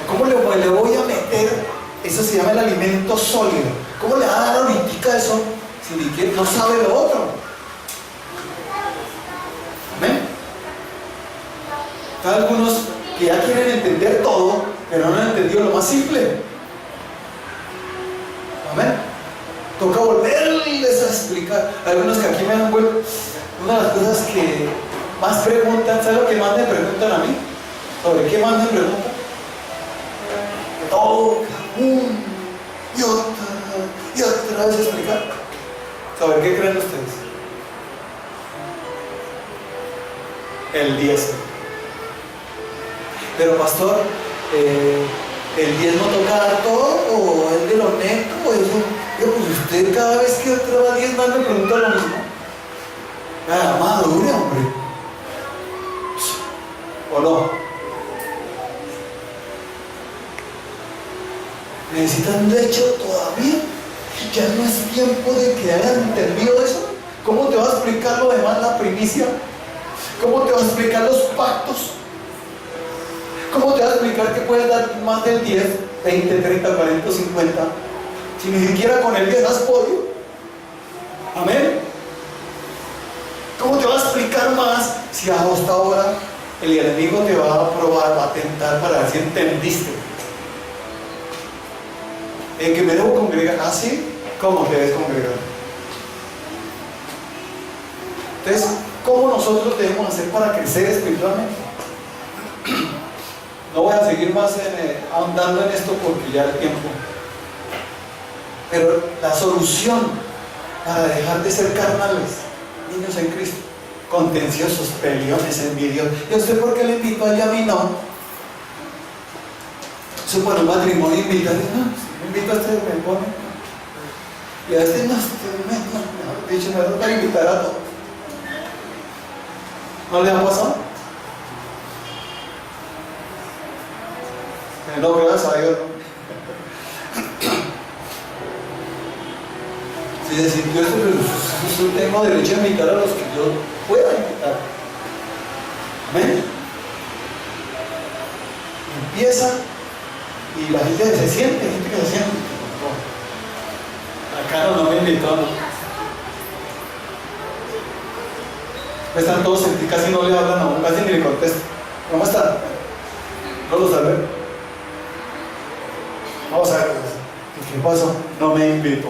¿Cómo le voy a meter? Eso se llama el alimento sólido. ¿Cómo le va a dar ahorita eso si ni siquiera no sabe lo otro? ¿Amén? Hay algunos que ya quieren entender todo, pero no han entendido lo más simple. Amén. Toca volverles a explicar. Algunos que aquí me han vuelto. Una de las cosas que más preguntan, ¿sabes lo que más me preguntan a mí? ¿Sobre qué más me preguntan? Todo, y otra vez explicar. ¿Sobre qué creen ustedes? El diezmo. Pero pastor, el diezmo toca dar todo o es de lo neto o eso. Pues usted cada vez que otra va diezmo me pregunta lo mismo. Madure, hombre. ¿O no? ¿Necesitan leche todavía? ¿Ya no es tiempo de que hayan entendido eso? ¿Cómo te va a explicar lo demás, la primicia? ¿Cómo te va a explicar los pactos? ¿Cómo te va a explicar que puedes dar más del 10, 20, 30, 40, 50? Si ni siquiera con el 10 has podido. Amén. ¿Cómo te va a explicar más si hasta ahora el enemigo te va a probar, va a tentar para ver si entendiste? ¿En que me debo congregar? ¿Ah, sí? ¿Cómo te debes congregar? Entonces, ¿cómo nosotros debemos hacer para crecer espiritualmente? No voy a seguir más ahondando en esto porque ya el tiempo. Pero la solución para dejar de ser carnales, niños en Cristo, contenciosos, peleones, envidiosos. ¿Y a usted por qué le invitó allá a mí no? Eso para un matrimonio invitar, no. Me invito a ustedes, me ponen. Y a veces mejor dicho, me va a invitar a todos. ¿No le ha pasado? No, gracias a Dios. Si se sintió esto, pero yo tengo derecho a invitar a los que yo pueda invitar. Amén. Empieza. Y la gente se siente, hay gente que se siente. Acá no me invitó, ¿no? Están todos sentidos, casi no le hablan a uno, casi ni le contestan. ¿Cómo están? No lo saben. Vamos a ver. ¿Qué pasó? No me invitó.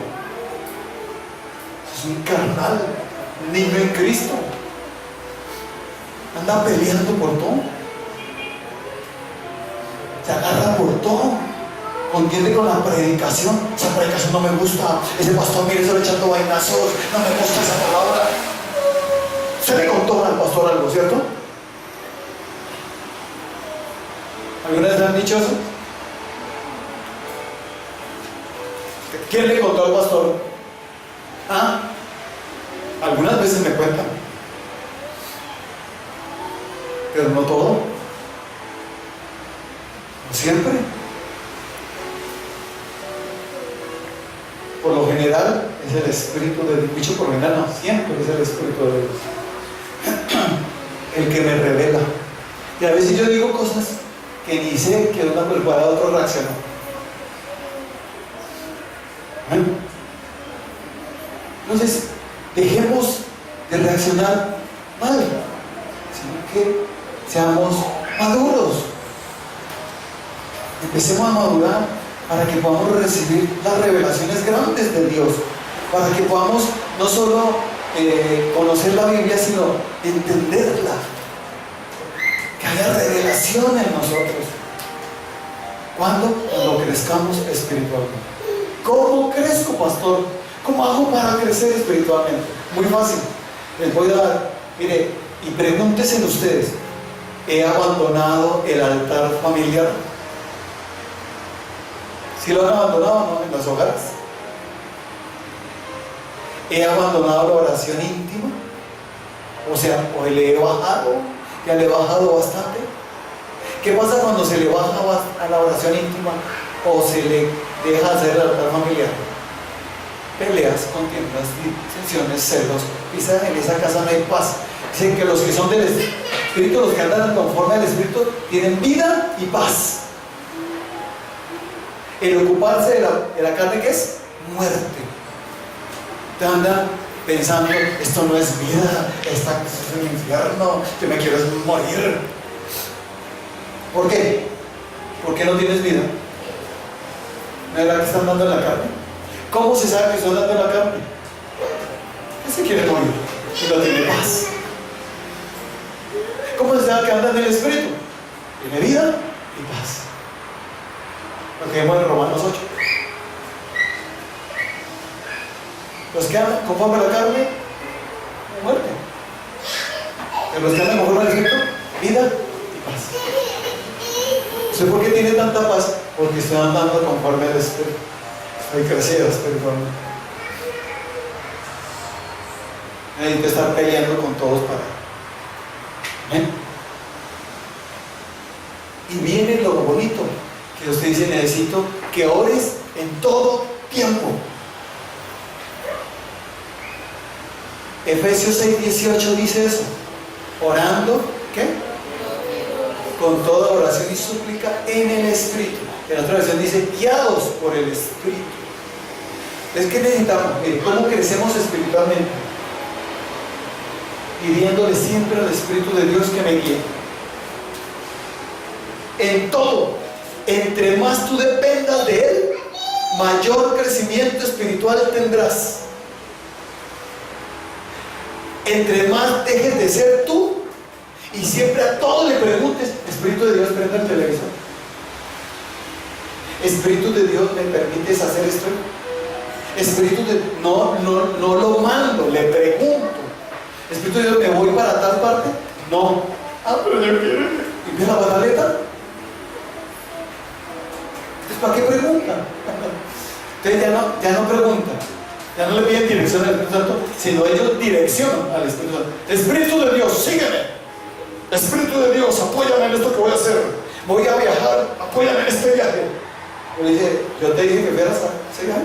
Es un carnal, un niño en Cristo. Anda peleando por todo. Se agarra por todo, contiende con la predicación. Esa predicación no me gusta, ese pastor mire solo echando vainazos, no me gusta esa palabra. Se le contó al pastor algo, ¿cierto? ¿Alguna vez le han dicho eso? ¿Quién le contó al pastor? ¿Ah? Algunas veces me cuentan, pero no todo. Siempre. Por lo general es el Espíritu de Dios. Dicho por lo general, no, siempre es el Espíritu de Dios el que me revela. Y a veces yo digo cosas que ni sé que una persona a otro reaccionó. Entonces, dejemos de reaccionar mal. que seamos maduros. Empecemos a madurar para que podamos recibir las revelaciones grandes de Dios, para que podamos no solo conocer la Biblia, sino entenderla, que haya revelación en nosotros. ¿Cuándo? Cuando crezcamos espiritualmente. ¿Cómo crezco, pastor? ¿Cómo hago para crecer espiritualmente? Muy fácil. Les voy a dar, mire, y pregúntense ustedes: ¿he abandonado el altar familiar? ¿Sí lo han abandonado, no? En los hogares. ¿He abandonado la oración íntima? O sea, o le he bajado, ya le he bajado bastante. ¿Qué pasa cuando se le baja a la oración íntima o se le deja hacer el altar familiar? Peleas, contiendas, disensiones, celos. En esa casa no hay paz. Dicen que los que son del Espíritu, los que andan conforme al Espíritu, tienen vida y paz. El ocuparse de la carne, ¿qué es? Muerte. Te andan pensando: esto no es vida, esto es un infierno, yo me quiero morir. ¿Por qué? ¿Por qué no tienes vida? ¿No es la que están dando en la carne? ¿Cómo se sabe que están dando en la carne? Que se quiere morir y no tiene paz. ¿Cómo se sabe que andan en el Espíritu? Tiene vida y paz. Lo que vemos en Romanos 8. Los que andan conforme a la carne, muerte. Pero los que andan conforme al Espíritu, vida y paz. ¿Sé por qué tiene tanta paz? Porque estoy andando conforme al Espíritu. Estoy creciendo espiritualmente. Necesito estar peleando con todos para. ¿Eh? Y viene lo bonito, que usted dice: necesito que ores en todo tiempo. Efesios 6:18 dice eso. Orando, ¿qué? Con toda oración y súplica en el Espíritu. En otra versión dice: guiados por el Espíritu. Es que necesitamos, mire, ¿cómo crecemos espiritualmente? Pidiéndole siempre al Espíritu de Dios que me guíe. En todo. Entre más tú dependas de Él, mayor crecimiento espiritual tendrás. Entre más dejes de ser tú y siempre a todo le preguntes: Espíritu de Dios, prenda el televisor. Espíritu de Dios, ¿me permites hacer esto? Espíritu de Dios, no lo mando, le pregunto. Espíritu de Dios, ¿me voy para tal parte? No. Ah, pero yo quiero. ¿Y ve la pataleta? Entonces, ¿para qué preguntan? Entonces ya no preguntan. Ya no le piden dirección al Espíritu Santo, sino ellos direccionan al Espíritu Santo. Espíritu de Dios, sígueme. Espíritu de Dios, apóyame en esto que voy a hacer. Voy a viajar, apóyame en este viaje. Le dije: yo te dije que fueras a ese viaje.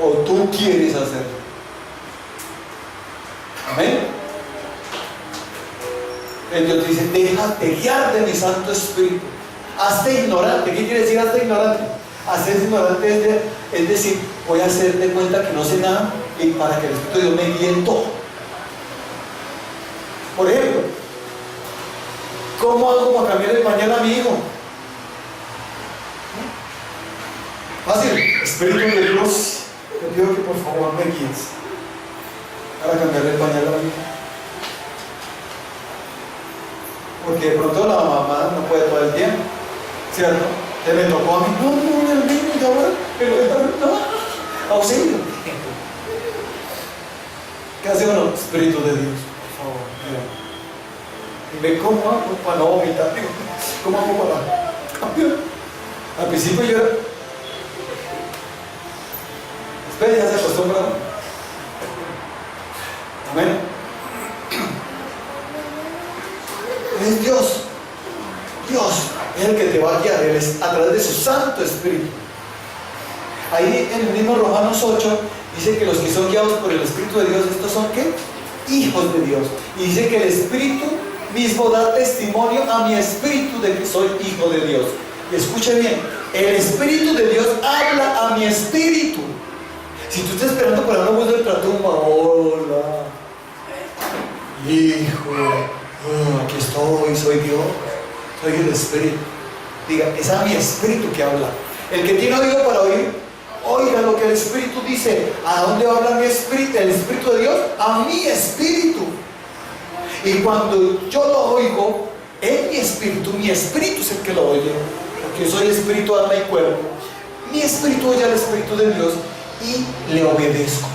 O tú quieres hacerlo. Amén. Dios dice: déjate guiar de mi Santo Espíritu. Hazte ignorante. ¿Qué quiere decir hazte ignorante? Hacer ignorante es decir, voy a hacer de cuenta que no sé nada, y para que el Espíritu de Dios me guíe en todo. Por ejemplo, ¿cómo hago para cambiar el pañal a mi hijo? Fácil. Espíritu de Dios, te pido que por favor me guíes para cambiar el pañal a mi hijo. Porque de pronto la mamá no puede todo el tiempo, ¿cierto? Te me tocó a mí: no, el niño ya va, pero no, auxilio. ¿Qué hace uno? Espíritu de Dios, por favor, dime cómo hago para no vomitar, cómo hago para cambiar. Al principio yo era, espera, ya se acostumbra. Amén. Es Dios es el que te va a guiar. Él es a través de su Santo Espíritu. Ahí en el mismo Romanos 8 dice que los que son guiados por el Espíritu de Dios, estos son ¿qué? Hijos de Dios. Y dice que el Espíritu mismo da testimonio a mi espíritu de que soy hijo de Dios. Y escuche bien, el Espíritu de Dios habla a mi espíritu. Si tú estás esperando para no volver a tumba, hola, Hijo, aquí estoy, soy Dios, soy el Espíritu. Diga, es a mi espíritu que habla. El que tiene oído para oír, oiga lo que el Espíritu dice. ¿A dónde va a hablar mi espíritu? El Espíritu de Dios, a mi espíritu. Y cuando yo lo oigo, en mi espíritu es el que lo oye, porque yo soy espíritu, alma y cuerpo. Mi espíritu oye al Espíritu de Dios y le obedezco.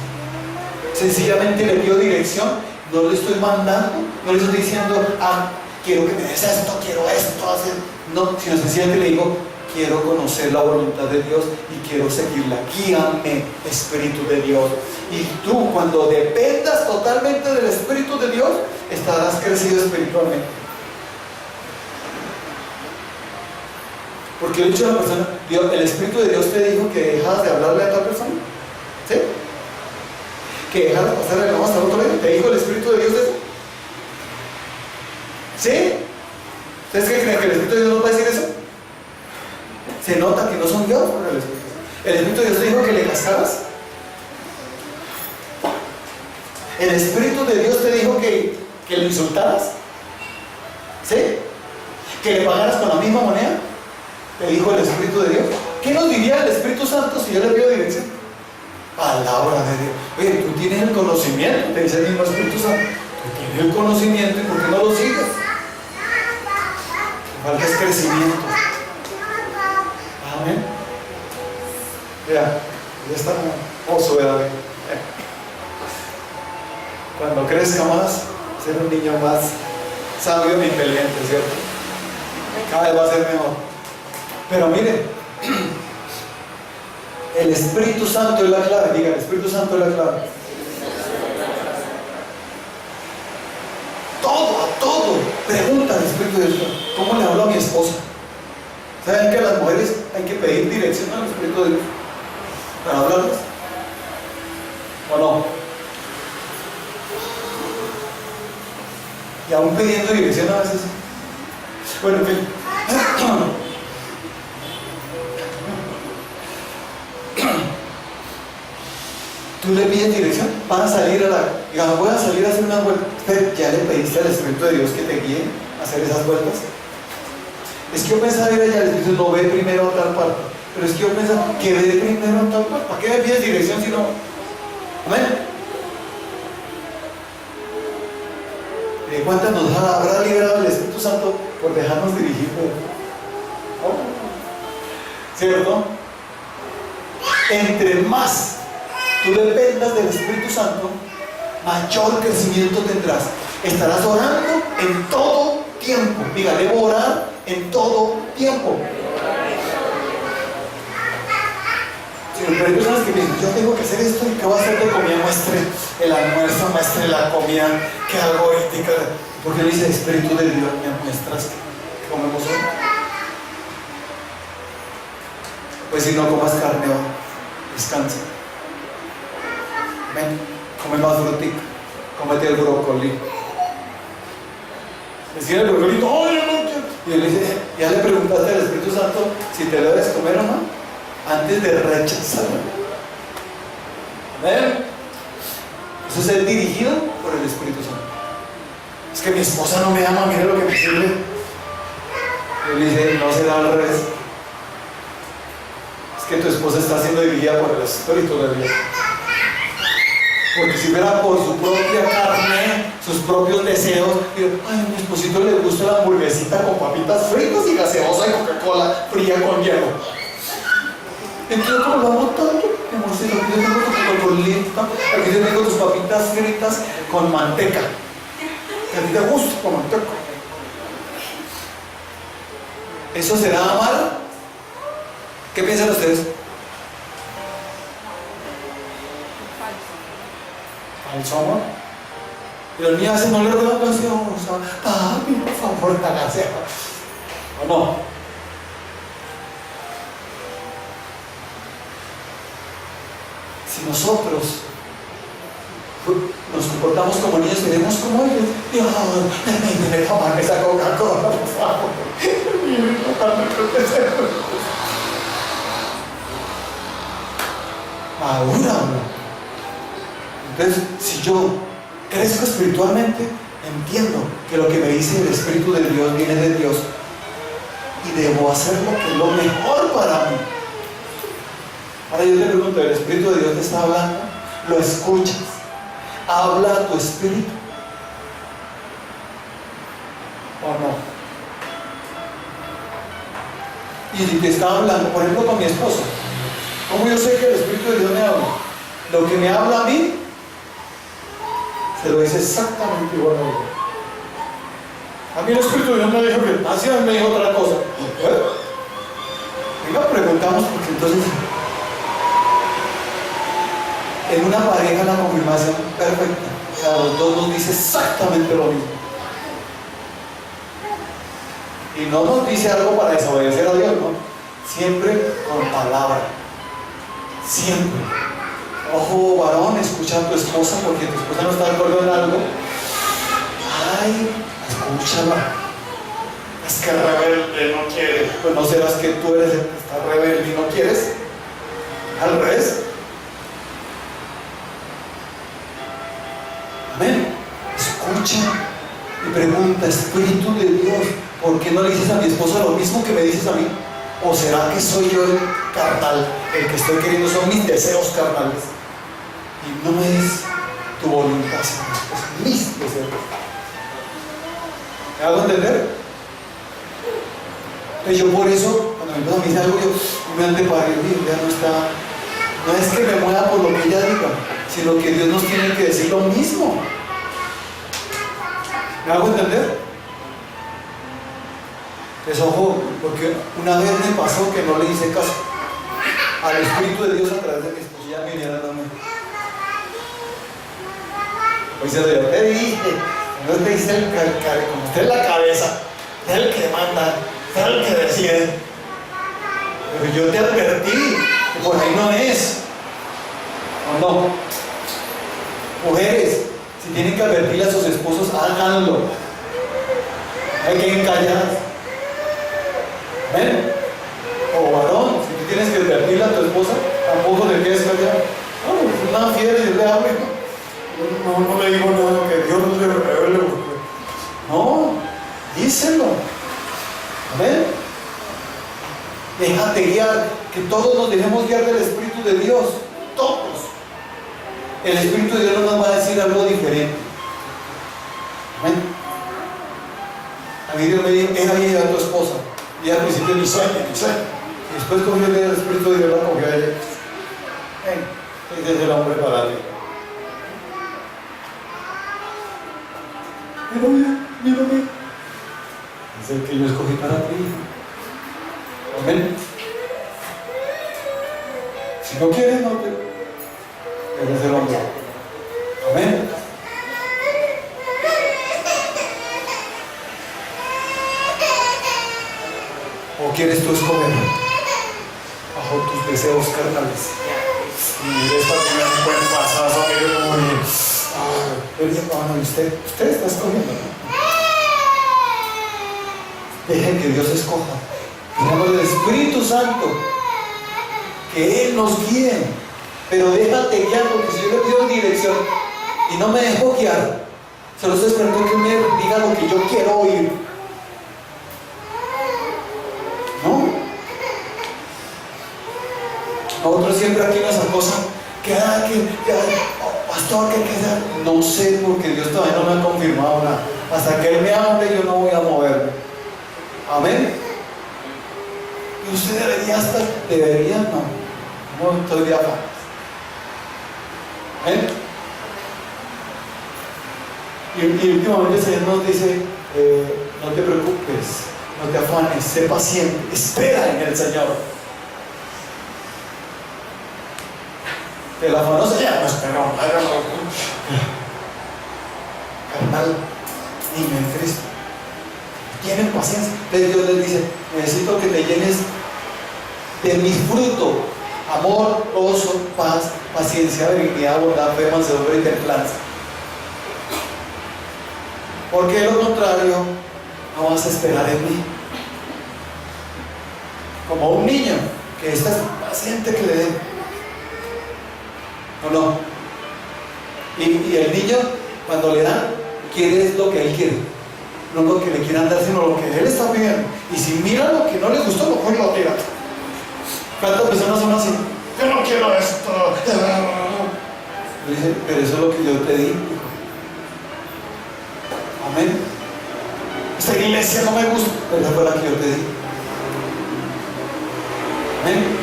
Sencillamente le pido dirección, no le estoy mandando, no le estoy diciendo, quiero que me des esto, quiero esto, hacer. No, sino sencillamente le digo, quiero conocer la voluntad de Dios y quiero seguirla. Guíame, Espíritu de Dios. Y tú, cuando dependas totalmente del Espíritu de Dios, estarás crecido espiritualmente. Porque yo he dicho a la persona, el Espíritu de Dios te dijo que dejas de hablarle a tal persona. ¿Sí? Que dejas de pasar el hasta el otro lado. ¿Te dijo el Espíritu de Dios eso? ¿Sí? ¿Ustedes qué creen? ¿Que el Espíritu de Dios nos va a decir eso? Se nota que no son Dios por el Espíritu. ¿El Espíritu de Dios te dijo que le cascaras? ¿El Espíritu de Dios te dijo que lo insultaras? ¿Sí? ¿Que le pagaras con la misma moneda? ¿Te dijo el Espíritu de Dios? ¿Qué nos diría el Espíritu Santo si yo le pido dirección? Palabra de Dios. Oye, tú tienes el conocimiento, te dice el mismo Espíritu Santo. Tú tienes el conocimiento y ¿por qué no lo sigues? Falta es crecimiento. Amén. Mira, ya está oso de David. Cuando crezca más, ser un niño más sabio e inteligente, ¿cierto? Cada vez va a ser mejor. Pero mire, el Espíritu Santo es la clave. Diga, el Espíritu Santo es la clave. Todo. Pregunta al Espíritu de Dios. ¿Cómo le hablo a mi esposa? ¿Saben que a las mujeres hay que pedir dirección al Espíritu de Dios para hablarles? ¿O no? Y aún pidiendo dirección a veces. Bueno, en fin. Tú le pides dirección, van a salir digamos, voy a salir a hacer unas vueltas. Pero ya le pediste al Espíritu de Dios que te guíe a hacer esas vueltas. Es que yo pensaba ir allá, el Espíritu no ve primero a tal parte. Pero es que yo pensaba que ve primero a tal parte. ¿Para qué me pides dirección si no? Amén. ¿De cuántas nos habrá liberado el Espíritu Santo por dejarnos dirigir? ¿Cierto? Entre más tú dependas del Espíritu Santo, mayor crecimiento tendrás. Estarás orando en todo tiempo. Diga, debo orar en todo tiempo. Pero hay personas que dicen, yo tengo que hacer esto y que voy a hacer de comida, muestre el almuerzo, muestre la comida, que algo ética. Porque dice, Espíritu de Dios, me muestras que comemos hoy. Pues si no comas carne hoy, descansa. Ven, come más frutica, cómete el brócoli. Decía el brócoli, no, yo no quiero. Y él dice, ¿ya le preguntaste al Espíritu Santo si te lo debes comer o no? Antes de rechazarlo. ¿Ven? Eso es ser dirigido por el Espíritu Santo. Es que mi esposa no me ama, mira lo que me sirve. Y él dice, no será al revés. Es que tu esposa está siendo dirigida por el Espíritu de Dios. Porque si fuera por su propia carne, sus propios deseos, digo, ay, a mi esposito le gusta la hamburguesita con papitas fritas y gaseosa y Coca-Cola fría con hielo. Entonces, como lo amo tanto, mi amorcito, aquí yo tengo tu Coca-Colita, aquí yo tengo tus papitas fritas con manteca. Que a ti te gusta con manteca. ¿Eso será amar? ¿Qué piensan ustedes? Falso amor. Y los niños hacen, no le ruedan gaseosa. Papi, por favor, la gaseosa. ¿O no? Si nosotros nos comportamos como niños, seremos como ellos. Dios, déjame tomar esa Coca-Cola, por favor. Madura. Entonces, si yo crezco espiritualmente, entiendo que lo que me dice el Espíritu de Dios viene de Dios y debo hacer lo que es lo mejor para mí. Ahora yo te pregunto, ¿el Espíritu de Dios te está hablando? ¿Lo escuchas? ¿Habla a tu espíritu? ¿O no? Y si te está hablando, por ejemplo con mi esposo, ¿cómo yo sé que el Espíritu de Dios me habla? Lo que me habla a mí, se lo dice exactamente igual a ella. A mí el Espíritu de Dios me dijo que así me dijo otra cosa. Venga, preguntamos, porque entonces en una pareja la confirmación perfecta, a los dos nos dice exactamente lo mismo. Y no nos dice algo para desobedecer a Dios, ¿no? Siempre con palabra. Siempre. Ojo, varón, escucha a tu esposa, porque tu esposa no está de acuerdo en algo. Ay, escúchala. Es que rebelde no quiere. Pues no serás que tú eres el que está rebelde y no quieres. Al revés. Amén. Escucha y pregunta, Espíritu de Dios, ¿por qué no le dices a mi esposa lo mismo que me dices a mí? ¿O será que soy yo el carnal? El que estoy queriendo son mis deseos carnales. Y no es tu voluntad, Señor, es mis deseos. ¿Me hago entender? Entonces yo por eso, cuando mi esposa me dice algo, yo me anteparé, ya no está. No es que me mueva por lo que ella diga, sino que Dios nos tiene que decir lo mismo. ¿Me hago entender? Entonces, ojo, porque una vez me pasó que no le hice caso al Espíritu de Dios a través de mi esposa, ya me vinieron a mí. Pues yo te dije, no te dice el como usted es la cabeza, es el que manda, es el que decide. Pero yo te advertí que por ahí no es. ¿O no? Mujeres, si tienen que advertirle a sus esposos, háganlo. Hay que ir calladas. ¿Ven? O varón, si tú tienes que advertirle a tu esposa, tampoco te quedes callado. No, es una fiera y yo le hablo. No le digo nada, que Dios no se revele. No, díselo. ¿Ven? Déjate guiar, que todos nos dejemos guiar del Espíritu de Dios. Todos. El Espíritu de Dios no nos va a decir algo diferente. ¿Ven? A mí Dios me dijo, es ahí a tu esposa. Y al principio ni sueña. Y después cogió el Espíritu de Dios, la cogió a ella. Ven, ese es el hombre para ti. Mírame. Es el que yo escogí para ti. Amén. Si no quieres, no te. Ese es el hombre. Amén. ¿O quieres tú escoger bajo tus deseos carnales? Y esta tiene un buen pasazo, mire cómo bien. Hermano, usted está escogiendo, ¿no? Dejen que Dios escoja. Tenemos el Espíritu Santo, que Él nos guíe. Pero déjate guiar, porque si yo le pido dirección y no me dejo guiar, solo estoy esperando que me diga lo que yo quiero oír. ¿No? Nosotros siempre aquí nos acosan pastor, que no sé, porque Dios todavía no me ha confirmado nada. Hasta que Él me hable, yo no voy a moverme. Amén. Y usted debería, no estoy de afán. Amén. Y últimamente el Señor nos dice, no te preocupes, no te afanes, sé paciente, espera en el Señor. El afanoso ya no esperó, carnal, niño en Cristo. Tienen paciencia. Dios les dice, necesito que te llenes de mi fruto: amor, gozo, paz, paciencia, benignidad, bondad, fe, mansedumbre y templanza. Porque de lo contrario, no vas a esperar en mí. Como un niño que está paciente que le dé. ¿O no? Y el niño, cuando le dan, quiere es lo que Él quiere, no lo que le quieran dar, sino lo que Él está pidiendo. Y si mira lo que no le gustó, lo coge y lo tira. ¿Cuántas personas son así? Yo no quiero esto. Dice, pero eso es lo que yo te di. Amén. Esta iglesia no me gusta, pero esa fue la que yo te di. Amén.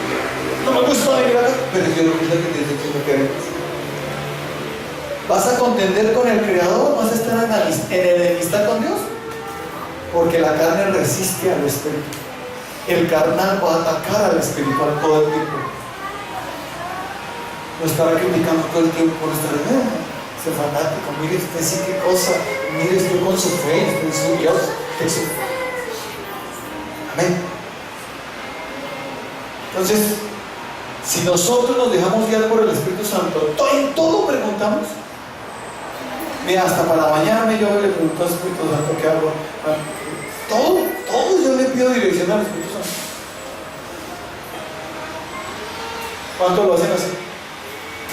No me gusta venir acá, pero yo lo que es la que te dice que vengas. ¿Vas a contender con el Creador? ¿Vas a estar en enemistad con Dios? Porque la carne resiste al espíritu. El carnal va a atacar al espiritual todo el tiempo. No estará criticando todo el tiempo por estar ser fanático. Mire usted sí qué cosa. Mire usted con su fe, con su Dios. Amén. Entonces, si nosotros nos dejamos guiar por el Espíritu Santo, en todo preguntamos. Mira, hasta para bañarme yo le pregunto al Espíritu Santo qué hago. Todo yo le pido dirección al Espíritu Santo. ¿Cuánto lo hacen así?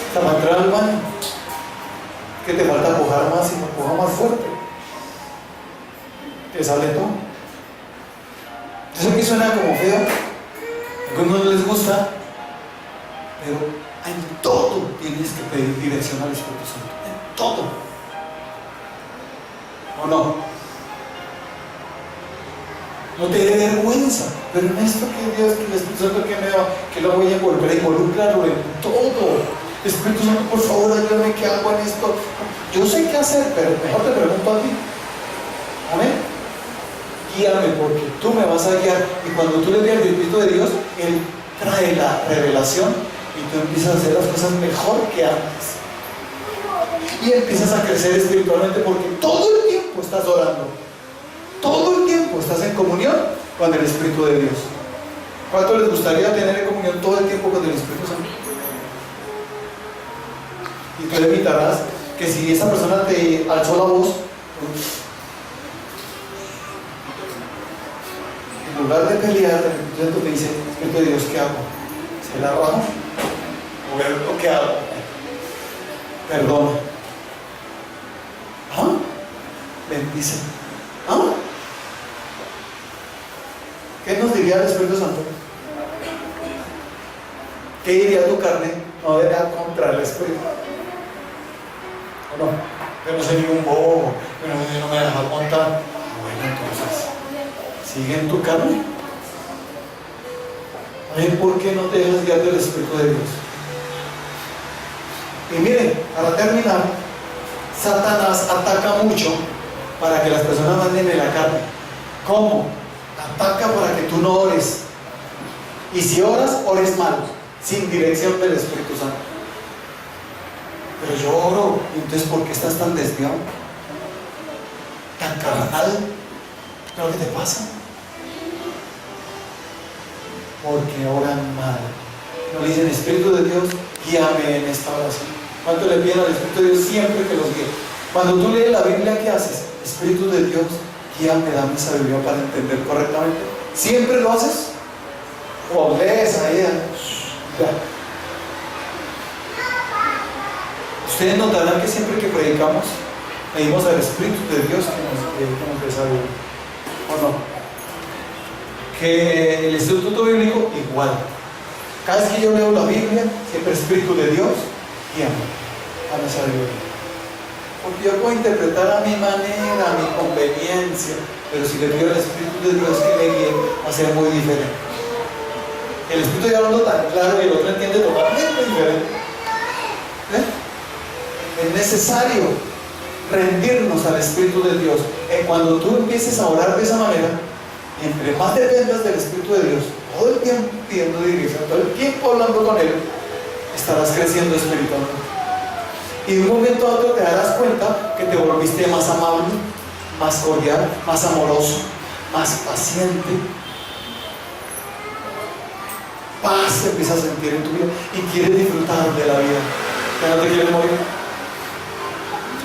Hasta para entrar al baño. Que te falta pujar más y puja más fuerte. Te sale todo. Eso que suena como feo, a algunos no les gusta, pero en todo tienes que pedir dirección al Espíritu Santo. En todo. ¿O no? No te dé vergüenza, pero en esto que Dios, que el Espíritu Santo que me da, que lo voy a volver a involucrarlo en todo. Espíritu Santo, por favor, ayúdame, ¿qué hago en esto? Yo sé qué hacer, pero mejor te pregunto a ti. Amén. Guíame, porque tú me vas a guiar, y cuando tú le veas el Espíritu de Dios, Él trae la revelación y tú empiezas a hacer las cosas mejor que antes. Y empiezas a crecer espiritualmente porque todo el tiempo estás orando. Todo el tiempo estás en comunión con el Espíritu de Dios. ¿Cuánto les gustaría tener en comunión todo el tiempo con el Espíritu Santo? Y tú evitarás que si esa persona te alzó la voz, en lugar de pelear, el Espíritu Santo te dice: Espíritu de Dios, ¿qué hago? ¿Se la rajo? ¿O qué hago? Perdona. ¿Ah? Bendice. ¿Ah? ¿Qué nos diría el Espíritu Santo? ¿Qué diría tu carne? No era contra el Espíritu. ¿O no? Yo no soy ningún bobo, yo no me dejas montar. Bueno, entonces, sigue en tu carne. A ver, ¿por qué no te dejas guiar del Espíritu de Dios? Y miren, para terminar, Satanás ataca mucho para que las personas anden en la carne. ¿Cómo? Ataca para que tú no ores. Y si oras, ores mal, sin dirección del Espíritu Santo. Pero yo oro, entonces ¿por qué estás tan desviado? ¿Tan carnal? ¿Qué te pasa? Porque oran mal. No le dicen: Espíritu de Dios, guíame en esta oración. ¿Cuánto le piden al Espíritu de Dios siempre que los guíe? Cuando tú lees la Biblia, ¿qué haces? Espíritu de Dios, guíame, dame sabiduría para entender correctamente. ¿Siempre lo haces? O lees ahí. Ya. Ustedes notarán que siempre que predicamos, pedimos al Espíritu de Dios que nos dé sabiduría. ¿O no? Que el Instituto Bíblico, igual. Cada vez que yo leo la Biblia, siempre Espíritu de Dios, guíame, dame sabiduría. Porque yo puedo interpretar a mi manera, a mi conveniencia, pero si le pido al Espíritu de Dios que me guíe, va a ser muy diferente. El Espíritu de hablando tan claro y el otro entiende totalmente diferente. Es necesario rendirnos al Espíritu de Dios. Cuando tú empieces a orar de esa manera, entre más dependas del Espíritu de Dios, todo el tiempo pidiendo dirección, todo el tiempo hablando con Él, estarás creciendo espiritualmente. Y de un momento a otro te darás cuenta que te volviste más amable, más cordial, más amoroso, más paciente. Paz te empiezas a sentir en tu vida y quieres disfrutar de la vida. ¿Ya no te quieres morir?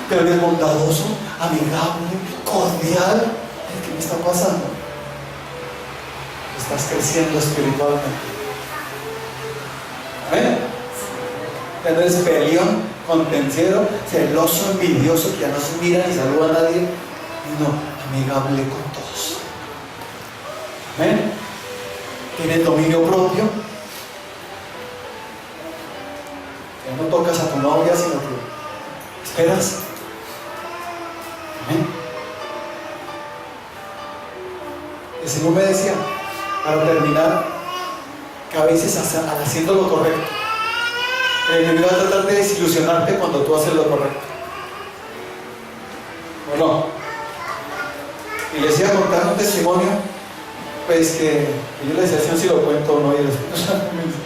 Te eres bondadoso, amigable, cordial. ¿Qué me está pasando? Estás creciendo espiritualmente. ¿Amén? Ya no eres peleón contenciero, celoso, envidioso, que ya no se mira ni saluda a nadie, y no, amigable con todos. Amén. Tienes dominio propio. Ya no tocas a tu novia, sino que esperas. Amén. El Señor me decía, para terminar, que a veces haciendo lo correcto, el enemigo va a tratar de desilusionarte cuando tú haces lo correcto. ¿O no? Y les iba a contar un testimonio, pues que yo les decía si lo cuento o no, y el Espíritu Santo me dice,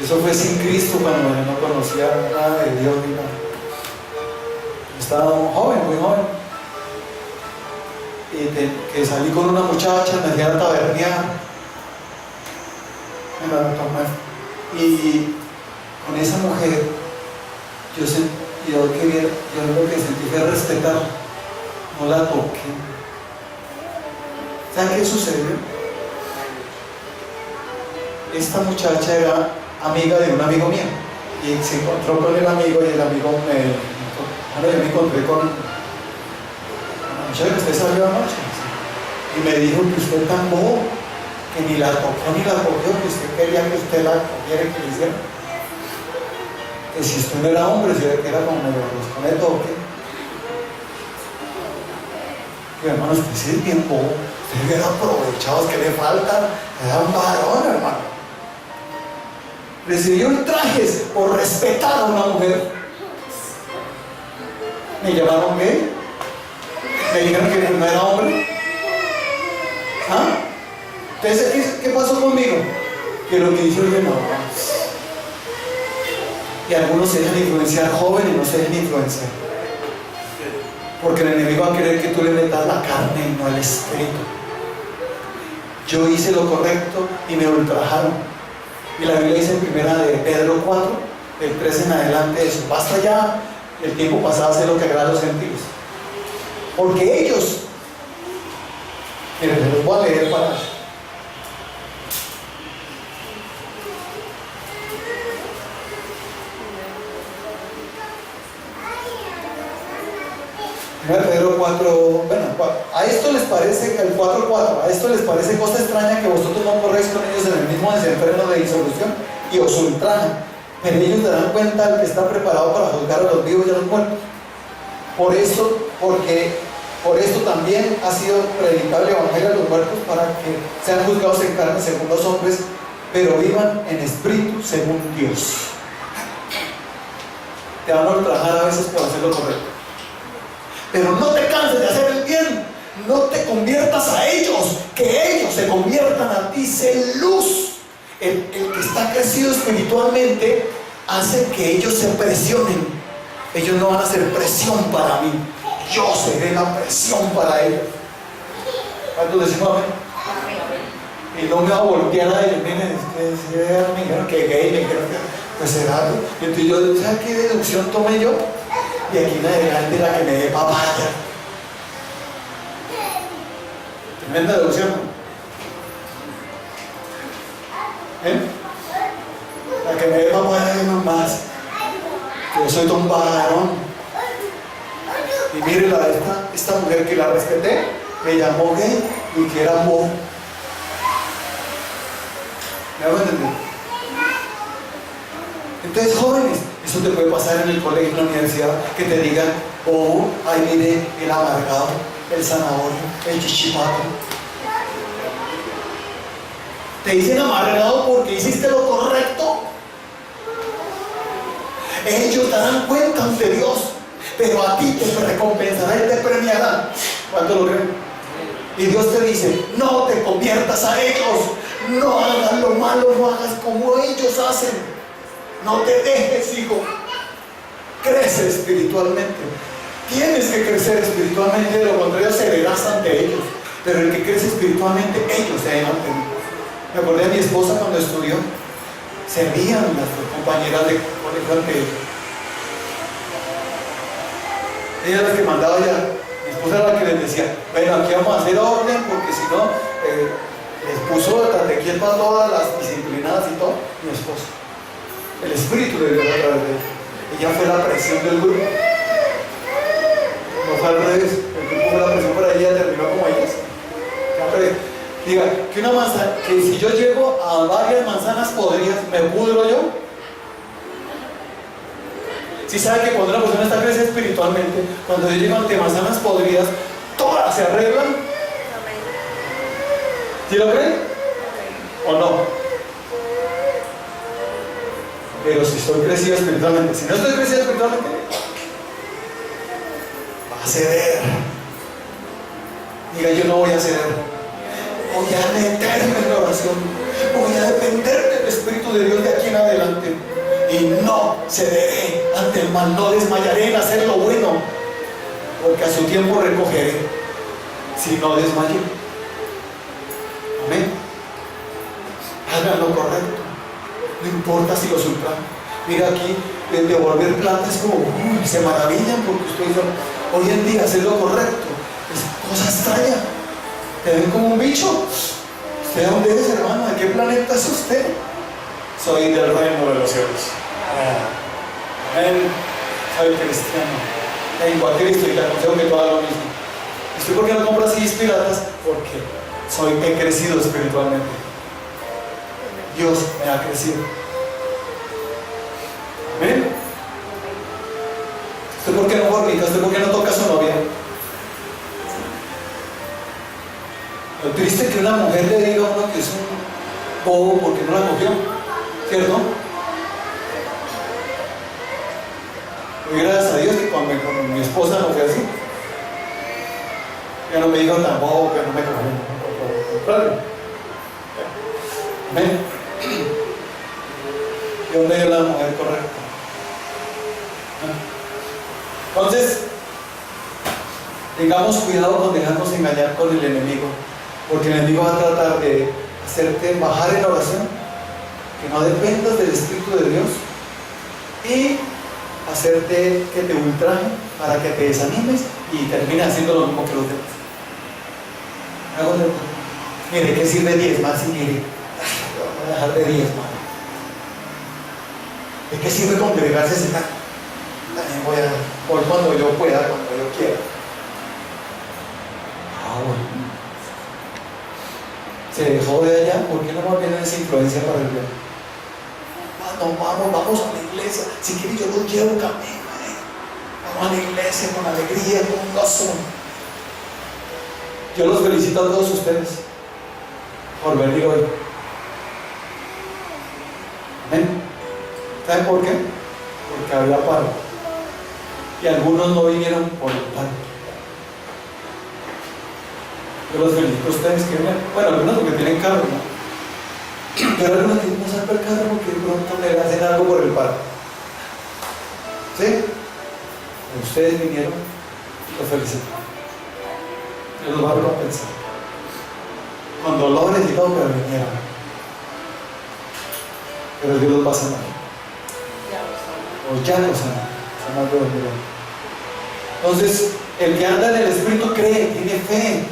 eso fue sin Cristo, cuando yo no conocía nada de Dios ni nada. Estaba joven, muy joven. Y que salí con una muchacha, me fui a tabernear, y con esa mujer yo lo que sentí fue respetarla, no la toqué. ¿Saben qué sucedió? Esta muchacha era amiga de un amigo mío y se encontró con el amigo, y el amigo yo me encontré con muchacha que usted salió anoche, y me dijo que usted es tan bobo que ni la tocó ni la cogió, que usted quería que usted la cogiera y que le hiciera, que si usted no era hombre, si era como me lo toque. Y hermano, usted sí es bien bobo, usted hubiera aprovechado, que le falta, era un varón, hermano. Recibió ultrajes por respetar a una mujer. Me llamaron gay, me dijeron que no era hombre. ¿Ah? Entonces, ¿qué pasó conmigo? Que lo que hizo el no. Y algunos se dejan influenciar, jóvenes no se dejan influenciar, porque el enemigo va a querer que tú le metas la carne y no el espíritu. Yo hice lo correcto y me ultrajaron, y la Biblia dice en primera de Pedro 4, del 13 en adelante, eso, basta ya el tiempo pasado hacer lo que agrada a los gentiles, porque ellos, miren, les voy a leer para eso. Pedro 4, bueno, a esto les parece, el 4:4, a esto les parece cosa extraña que vosotros no corréis con ellos en el mismo desenfreno de disolución y os ultrajan, pero ellos darán cuenta al que está preparado para juzgar a los vivos y a los muertos. Por esto también ha sido predicado el evangelio a los muertos, para que sean juzgados en carne según los hombres, pero vivan en espíritu según Dios. Te van a ultrajar a veces por hacer lo correcto, pero no te canses de hacer el bien, no te conviertas a ellos, que ellos se conviertan a ti. Sé luz. El que está crecido espiritualmente hace que ellos se presionen. Ellos no van a ser presión para mí, yo seré la presión para ellos. ¿Cuántos decimos amén? Y no me va a voltear a ellos. Miren, me dijeron que gay, me dijeron que pues será. Entonces yo, ¿sabes qué deducción tomé yo? Y aquí en adelante la que me dé papaya. Tremenda deducción. La que me dé papaya es más. Que yo soy don varón. Y mire esta mujer que la respeté, me llamó gay y que era bobo. ¿Me hago entender? Entonces, jóvenes, eso te puede pasar en el colegio, en la universidad, que te digan, oh, ay, mire, el amargado, el zanahorio, el chichipato. Te dicen amargado porque hiciste lo correcto. Ellos darán cuenta ante Dios, pero a ti te recompensará y te premiará. ¿Cuánto lo creen? Y Dios te dice, no te conviertas a ellos, no hagas lo malo, no hagas como ellos hacen. No te dejes, hijo. Crece espiritualmente. Tienes que crecer espiritualmente, de lo contrario cederás ante ellos. Pero el que crece espiritualmente, ellos se ven ante mí. Me acordé de mi esposa cuando estudió. Servían las compañeras de colegio ante ella. Ella era la que mandaba ya. Mi esposa era la que les decía, bueno, aquí vamos a hacer orden, porque si no, les puso de quieto a todas las disciplinadas y todo. Mi esposa. El Espíritu de Dios a través de él. ella fue la presión del grupo. No fue al revés, el grupo fue la presión para ella y terminó como ellas. Diga, que una manzana, que si yo llego a varias manzanas podridas, ¿me pudro yo? Si sabe que cuando una persona está crecida espiritualmente, cuando yo llego ante manzanas podridas, todas se arreglan. ¿Sí lo creen? ¿O no? Pero si estoy crecido espiritualmente, si no estoy crecido espiritualmente, va a ceder. Diga, yo no voy a ceder. Voy a meterme en la oración. Voy a depender del Espíritu de Dios de aquí en adelante. Y no cederé ante el mal. No desmayaré en hacer lo bueno, porque a su tiempo recogeré si no desmayé. Amén. Hagan lo correcto. No importa si lo sultan. Mira aquí, el devolver plata es como, se maravillan porque ustedes hoy en día hacer lo correcto es cosa extraña. Te ven como un bicho. ¿Usted de dónde es, hermano? ¿De qué planeta es usted? Soy del reino de los cielos. Amén. Soy cristiano. Tengo a Cristo y te aconsejo que tú hagas lo mismo. ¿Usted por qué no compra CDs piratas? Porque he crecido espiritualmente. Dios me ha crecido. Amén. ¿Usted por qué no fornica? ¿Usted por qué no toca a su novia? Lo triste es que una mujer le diga a uno que es un bobo porque no la cogió, ¿cierto? Y gracias a Dios que con mi esposa no fue así. Ya no me dijo tan bobo que no me cogió. Amén. ¿De dónde es la mujer correcta? Entonces, tengamos cuidado con dejarnos engañar con el enemigo, porque el enemigo va a tratar de hacerte bajar en oración, que no dependas del Espíritu de Dios, y hacerte que te ultraje para que te desanimes y termines haciendo lo mismo que los demás. Mire, ¿qué sirve diezmar si quiere? Voy a dejar de diezmar. ¿De qué sirve congregarse si también voy cuando yo pueda, cuando yo quiera? Bueno. Se dejó de allá, ¿por qué no más bien esa influencia para el bien? Vamos a la iglesia. Si quiere yo los llevo camino. Vamos a la iglesia con alegría, con gozo. Yo los felicito a todos ustedes por venir hoy. Amén. ¿Saben por qué? Porque había paro. Y algunos no vinieron por el paro. Yo los felicito a ustedes que vienen. Bueno, algunos porque tienen carro, ¿no? Pero algunos que no saben el carro porque de pronto le hacen algo por el paro. ¿Sí? Ustedes vinieron, los felicito. Dios los va a recompensar. Con dolores y todo, pero vinieron. Pero Dios los va a sanar. O ya los sana. Entonces, el que anda en el Espíritu cree, tiene fe.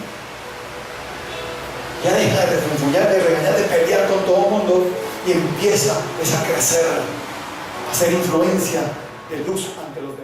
Ya deja de refunfuñar, de regañar, de pelear con todo el mundo y empieza a crecer, a hacer influencia de luz ante los